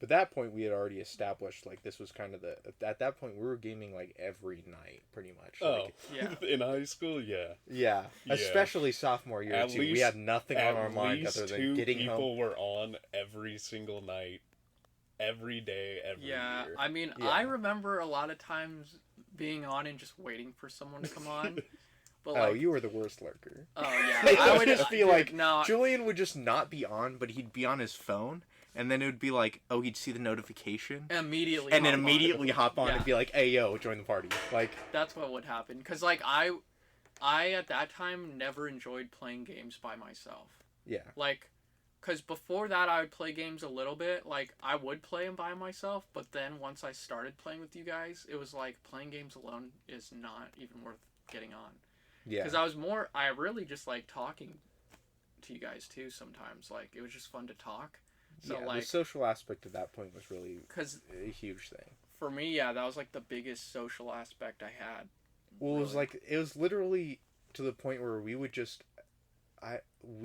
at that point, we had already established, like, this was kind of at that point, we were gaming, like, every night, pretty much. Oh, yeah. In high school, yeah. Yeah, especially sophomore year, too. We had nothing on our mind other than getting home. At least 2 people were on every single night, every day, every year. I mean, I remember a lot of times being on and just waiting for someone to come on. But you were the worst lurker. Oh, yeah. I would just be like, Julian would just not be on, but he'd be on his phone, and then it would be like, he'd see the notification. Immediately hop on and be like, hey, yo, join the party. Like, that's what would happen. Because, like, I at that time never enjoyed playing games by myself. Yeah. Like, because before that I would play games a little bit. Like, I would play them by myself, but then once I started playing with you guys, it was like playing games alone is not even worth getting on. Yeah. Because I really just like talking to you guys too sometimes. Like, it was just fun to talk. So, yeah, like, the social aspect at that point was really a huge thing. For me, yeah, that was like the biggest social aspect I had. Well, really. it was literally to the point where we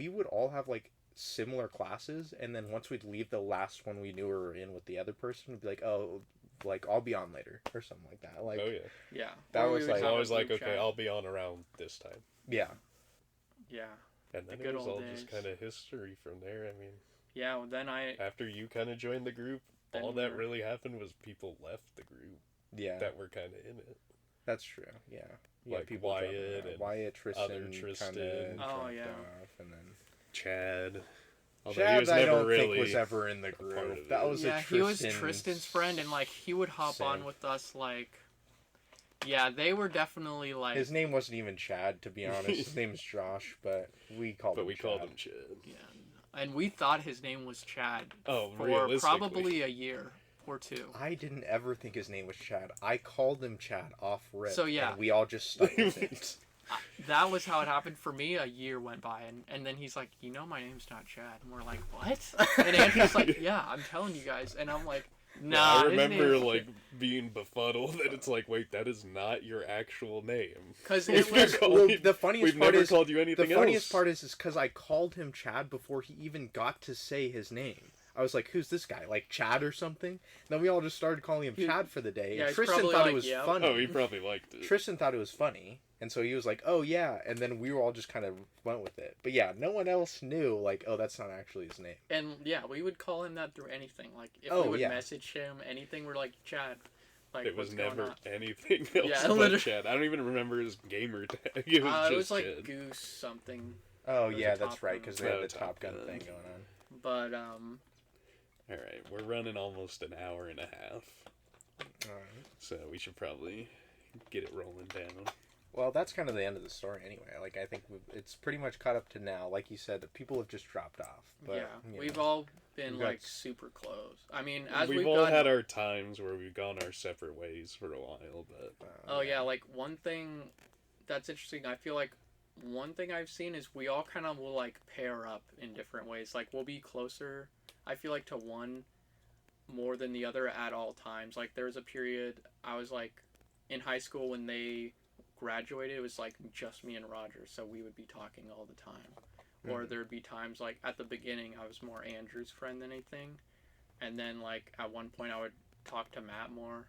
would all have like similar classes, and then once we'd leave the last one we knew we were in with the other person, we'd be like, oh, like, I'll be on later or something like that. Like, oh yeah, yeah, that or was like always like, okay, I'll be on around this time. Yeah. Yeah. And then The it was all days. just kind of history from there. I mean, yeah. Well, then after you kind of joined the group, all that really happened was people left the group. Yeah. That were kind of in it. That's true. Yeah. Like people Wyatt and Wyatt, Tristan, other Tristan. Oh, yeah. And then Chad. Chad, he was I never don't really think was ever in the part group. of That it. was yeah, a he was Tristan Tristan's friend, and like he would hop on Same. with us. Like, yeah, they were definitely like. His name wasn't even Chad, to be honest. His name is Josh, but we called him Yeah, and we thought his name was Chad Oh, for realistically. probably a year or two. I didn't ever think his name was Chad. I called him Chad off rip. So, yeah. And we all just stuck with it. That was how it happened for me. A year went by, and then he's like, my name's not Chad. And we're like, what? And Andrew's like, yeah, I'm telling you guys. And I'm like, nah. I remember like being befuddled that it's like, wait, that is not your actual name. Because We've The funniest part never is called you anything the funniest else. part is because I called him Chad before he even got to say his name. I was like, who's this guy? Like Chad or something? Then we all just started calling him Chad for the day. Yeah, And he's Tristan probably thought like, it was yeah. funny. Oh, he probably liked it. Tristan thought it was funny. And so he was like, oh yeah. And then we were all just kind of went with it. But yeah, no one else knew, like, oh, that's not actually his name. And yeah, we would call him that through anything. Like, if Oh, we would yeah. message him, anything, we're like, Chad. Like, It was what's going never on? anything else Yeah, but literally. Chad. I don't even remember his gamer tag. It was just It was like Chad. Goose something. Oh It was yeah, a that's Top right, Gun. because they had Oh, the Top Top Gun Gun. thing going on. But, Alright, we're running almost an hour and a half. Alright. So we should probably get it rolling down. Well, that's kind of the end of the story anyway. Like, I think it's pretty much caught up to now. Like you said, the people have just dropped off. But, yeah, you we've know. all been, We've got- like, super close. I mean, as We've we've all gotten... had our times where we've gone our separate ways for a while, but Oh, yeah, like, one thing that's interesting, I feel like one thing I've seen is we all kind of will, like, pair up in different ways. Like, we'll be closer, I feel like, to one more than the other at all times. Like, there was a period, I was, like, in high school when they graduated, it was, like, just me and Roger, so we would be talking all the time. Or there'd be times, like, at the beginning, I was more Andrew's friend than anything. And then, like, at one point, I would talk to Matt more.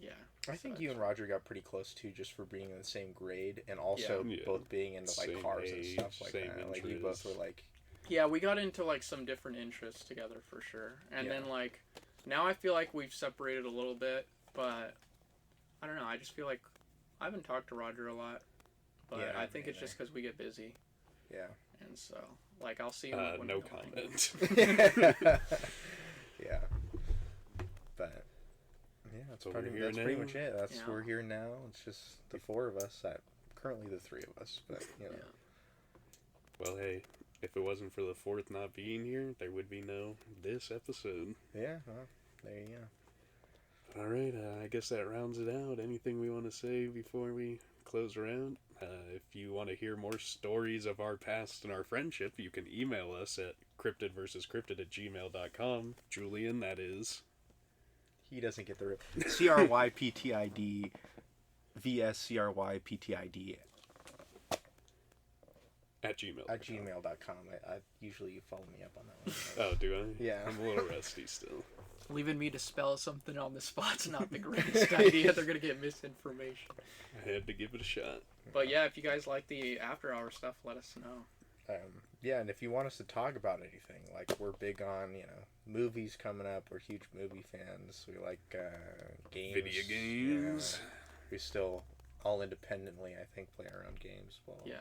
Yeah. I think you and Roger got pretty close too, just for being in the same grade and also Yeah. both being into like Same cars and age, stuff like same that. Like you both interests. were like, Yeah, we got into, like, some different interests together, for sure. And Yeah. then, like, now I feel like we've separated a little bit, but I don't know, I just feel like I haven't talked to Roger a lot. But Yeah, I think me it's just because we get busy. yeah, And so, like, I'll see him when no we go home. comment. yeah. But yeah, that's So pretty, we're here that's pretty now? much it. That's Yeah. we're here now. It's just the four of us. Currently the three of us, but you know. Yeah. Well, hey, if it wasn't for the fourth not being here, there would be no this episode. Yeah, well, there you go. Alright, I guess that rounds it out. Anything we want to say before we close around? If you want to hear more stories of our past and our friendship, you can email us at cryptidversuscryptid@gmail.com. Julian, that is. He doesn't get the CRYPTID VSCRYPTID At gmail. at gmail.com. I usually you follow me up on that one. Oh, do I? Yeah. I'm a little rusty still. Leaving me to spell something on the spot's not the greatest idea. They're going to get misinformation. I had to give it a shot. But yeah, if you guys like the after hour stuff, let us know. Yeah, and if you want us to talk about anything, like we're big on, movies coming up. We're huge movie fans. We like games. Video games. Yeah. We still, all independently, I think, play our own games. Well, Yeah.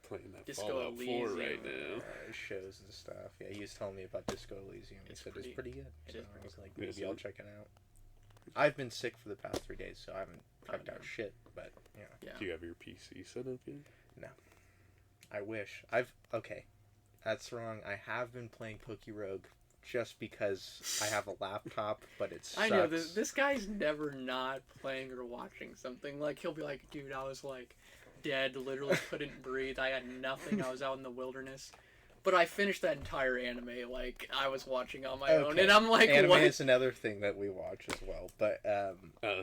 Playing that Disco Fallout 4 Elysium. right now. shows and stuff. Yeah, he was telling me about Disco Elysium. He It's said pretty- it's pretty good. it So is I pretty was like, Is maybe I'll it? check it out. I've been sick for the past 3 days, so I haven't checked no. out shit. But Yeah. Do you have your PC set up yet? I wish. Okay. That's wrong. I have been playing Pokerogue just because I have a laptop, but it sucks. I know, this guy's never not playing or watching something. Like, he'll be like, dude, I was, like, dead, literally couldn't breathe. I had nothing. I was out in the wilderness. But I finished that entire anime, like, I was watching on my own, and I'm like, anime what? is another thing that we watch as well, but,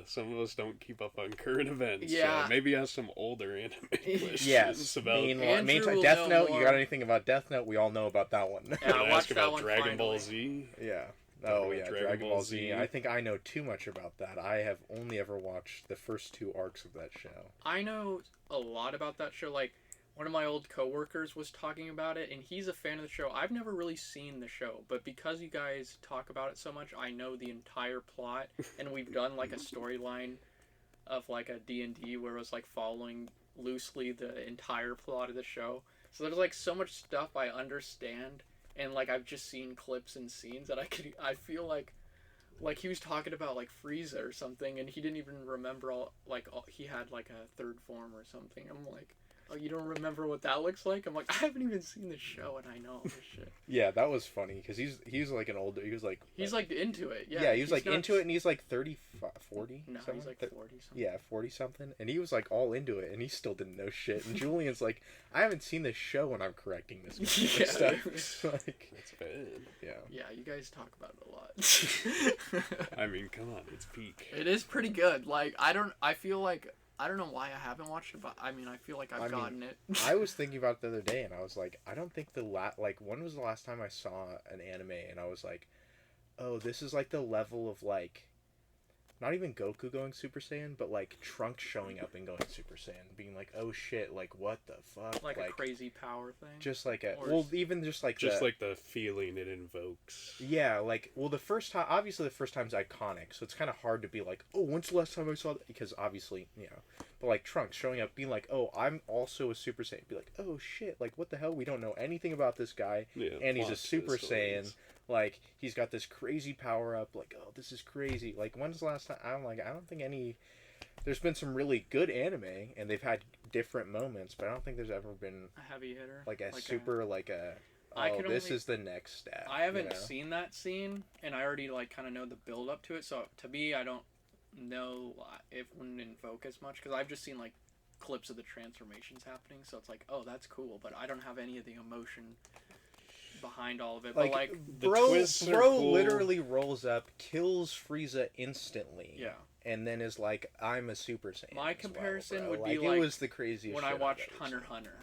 some of us don't keep up on current events, Yeah. so maybe ask some older anime questions yes. about... Andrew will Death know Note, more. you got anything about Death Note? We all know about that one. Yeah, I Wanna watched ask that about one Dragon Ball finally. Z? Yeah. Talk Oh, about yeah, Dragon Ball Z. I think I know too much about that. I have only ever watched the first 2 arcs of that show. I know a lot about that show, like, one of my old coworkers was talking about it, and he's a fan of the show. I've never really seen the show, but because you guys talk about it so much, I know the entire plot, and we've done, like, a storyline of, like, a D&D where it was, like, following loosely the entire plot of the show. So there's, like, so much stuff I understand, and, like, I've just seen clips and scenes that I feel like he was talking about, like, Frieza or something, and he didn't even remember he had, like, a third form or something. I'm like, oh, you don't remember what that looks like? I'm like, I haven't even seen the show, and I know all this shit. Yeah, that was funny, because he's like an older, he was like... He's, like, into it, yeah. Yeah, he was, like, into it, and he's, like, 40? No, something? he's, like, 40-something. Yeah, 40-something, and he was, like, all into it, and he still didn't know shit, and Julian's like, I haven't seen this show, and I'm correcting this Yeah. stuff. Like, That's bad. yeah. Yeah, you guys talk about it a lot. I mean, come on, it's peak. It is pretty good. Like, I feel like, I don't know why I haven't watched it, but, I mean, I feel like I've gotten it. I was thinking about it the other day, and I was like, I don't think when was the last time I saw an anime, and I was like, oh, this is, like, the level of, like, not even Goku going Super Saiyan, but, like, Trunks showing up and going Super Saiyan, being like, oh shit, like, what the fuck? Like a crazy power thing? Just like a, Or well, even just like the feeling it invokes. yeah, like, well, the first time, obviously the first time's iconic, so it's kind of hard to be like, oh, when's the last time I saw that? Because obviously, you know, but like Trunks showing up, being like, oh, I'm also a Super Saiyan, be like, oh shit, like, what the hell? We don't know anything about this guy, Yeah, and he's a plot Super twist Saiyan. always. Like, he's got this crazy power up, like, oh, this is crazy. Like, when's the last time? I'm like, I don't think any. There's been some really good anime, and they've had different moments, but I don't think there's ever been A heavy hitter? like a Like super, like a. I Oh, can this only- is the next step. I haven't you know? seen that scene, and I already like kind of know the build up to it. So to me, I don't know it wouldn't invoke as much because I've just seen like clips of the transformations happening. So it's like, oh, that's cool, but I don't have any of the emotion behind all of it. Like, but like, the bro twists are cool. literally rolls up, kills Frieza instantly. yeah. And then is like, I'm a Super Saiyan. My as well, comparison bro. would like, be it like was the craziest when shit I I've watched ever Hunter seen. x Hunter.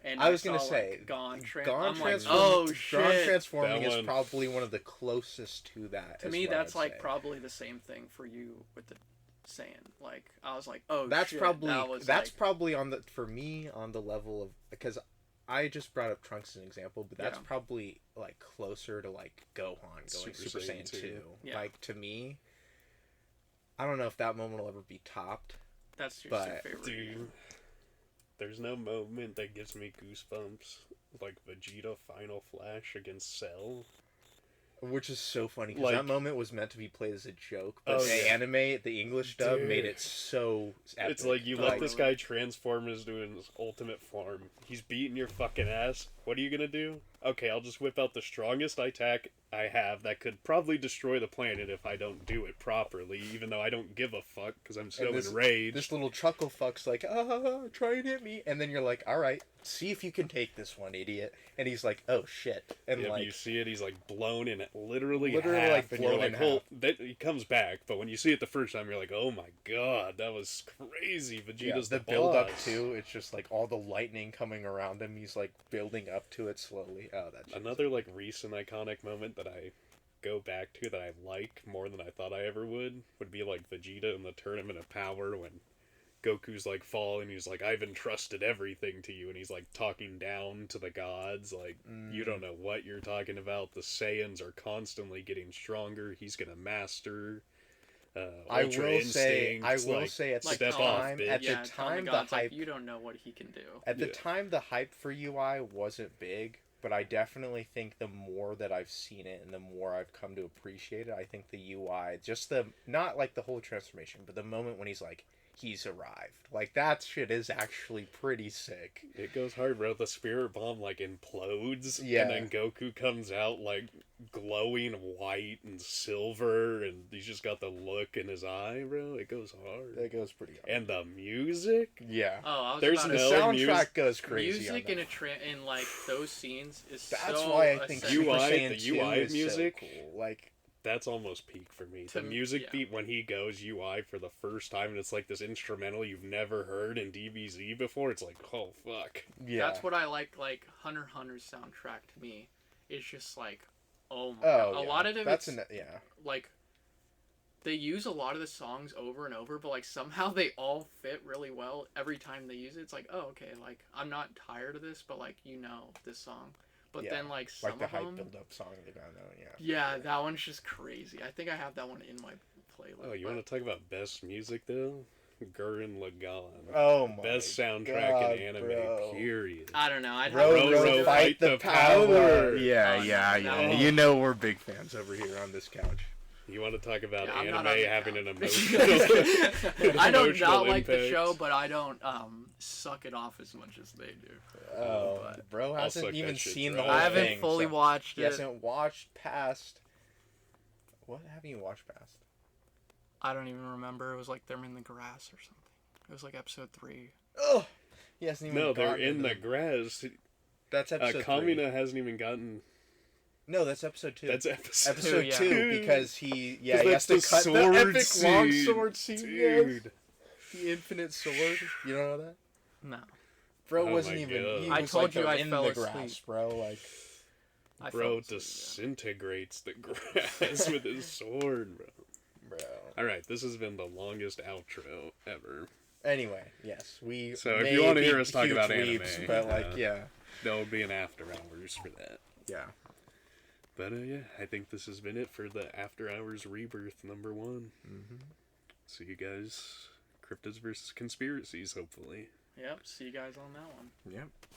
And I was saw, gonna say, like, Gon Gon I'm like, transform- oh Gon shit. transforming That is one- probably one of the closest to that. To is me, what that's I'd like say. probably the same thing for you with the Saiyan. Like, I was like, oh That's shit. probably that was that's like, probably on the for me on the level of, because I just brought up Trunks as an example, but that's Yeah. probably like closer to like Gohan going Super Super Saiyan Saiyan 2. 2. Yeah. Like, to me, I don't know if that moment will ever be topped. that's just but- your favorite. Dude, there's no moment that gives me goosebumps like Vegeta Final Flash against Cell. Which is so funny, because Like- that moment was meant to be played as a joke, but Oh, the yeah. anime, the English dub, Dude. made it so epic. It's like you Oh, let this really? guy transform into his ultimate form. He's beating your fucking ass. What are you gonna do? Okay, I'll just whip out the strongest attack I have that could probably destroy the planet if I don't do it properly, even though I don't give a fuck because I'm so And this- enraged. This little chuckle fuck's like, try and hit me. And then you're like, alright, see if you can take this one, idiot. And he's like, oh shit. And If like, you see it, he's like blown in literally Literally, half, like, and you're blown like, in "Well," that he comes back. But when you see it the first time, you're like, "Oh my god, that was crazy!" Vegeta's the the build up boss. too, it's just like all the lightning coming around him. He's like building up to it slowly. Oh, that's Another like recent iconic moment that I go back to that I like more than I thought I ever would be like Vegeta in the Tournament of Power when Goku's like falling, he's like, I've entrusted everything to you, and he's like talking down to the gods, like, you don't know what you're talking about. The Saiyans are constantly getting stronger. He's gonna master I Ultra will say Instincts, like, at the step off, time, bitch. at Yeah, the telling time, the God's hype, like, you don't know what he can do. at the Yeah. time, the hype for UI wasn't big, but I definitely think the more that I've seen it and the more I've come to appreciate it, I think the UI, just the, not like the whole transformation, but the moment when he's like, he's arrived. Like, that shit is actually pretty sick. It goes hard, bro. The spirit bomb, like, implodes. Yeah. And then Goku comes out, like, glowing white and silver. And he's just got the look in his eye, bro. It goes hard. That goes pretty hard. And the music? Yeah. Oh, I was There's about The to no say, soundtrack goes crazy. music on in that. in like those scenes is That's so why I think essential. Super UI Saiyan the 2 UI is music. so cool. Like, That's almost peak for me. The To- music yeah. beat when he goes UI for the first time, and it's like this instrumental you've never heard in DBZ before. It's like, oh fuck. yeah. That's what I like. Like Hunter x Hunter's soundtrack to me is just like, oh my Oh, god. A yeah. lot of it, That's it's, yeah. like they use a lot of the songs over and over, but like somehow they all fit really well every time they use it. It's like, oh okay, like I'm not tired of this, but like this song. But Yeah. then like some Like the of hype them, build-up song they got now, yeah. yeah, that one's just crazy. I think I have that one in my playlist. Oh, you but- want to talk about best music though? Gurren Lagann. Oh my Best soundtrack God, in anime, bro. period. I don't know. I'd Bro, have to Bro, listen to it. fight the power. Yeah, Oh, yeah, no, yeah. no. You know we're big fans over here on this couch. You want to talk about Yeah, I'm not anime on the having an couch. emotional, I don't emotional not like the impact? show, but I don't suck it off as much as they do. Oh, but bro I'll hasn't suck even that shit seen dry. the whole I haven't thing. fully so watched He it. hasn't watched past. What haven't you watched past? I don't even remember. It was like they're in the grass or something. It was like episode 3. Oh, he hasn't even. No, they're gotten in to the grass. That's episode 3. Kamina hasn't even gotten. No, that's episode 2. That's episode. episode yeah. 2 because he he has that's to the cut the sword epic long scene, sword scene. dude. Yes. The infinite sword. You don't know that? No. Bro Oh wasn't my even. God. He I was told like you I in fell the asleep. grass, bro. Like, I Bro fell asleep, disintegrates the grass with his sword, bro. bro. All right, this has been the longest outro ever. Anyway, yes, we. So if may you wanna be hear us talk huge about weebs, anime, but like, yeah, There will be an after hours for that. yeah. But yeah, I think this has been it for the After Hours Rebirth number 1. Mm-hmm. See you guys, cryptids versus conspiracies, hopefully. Yep. See you guys on that one. Yep.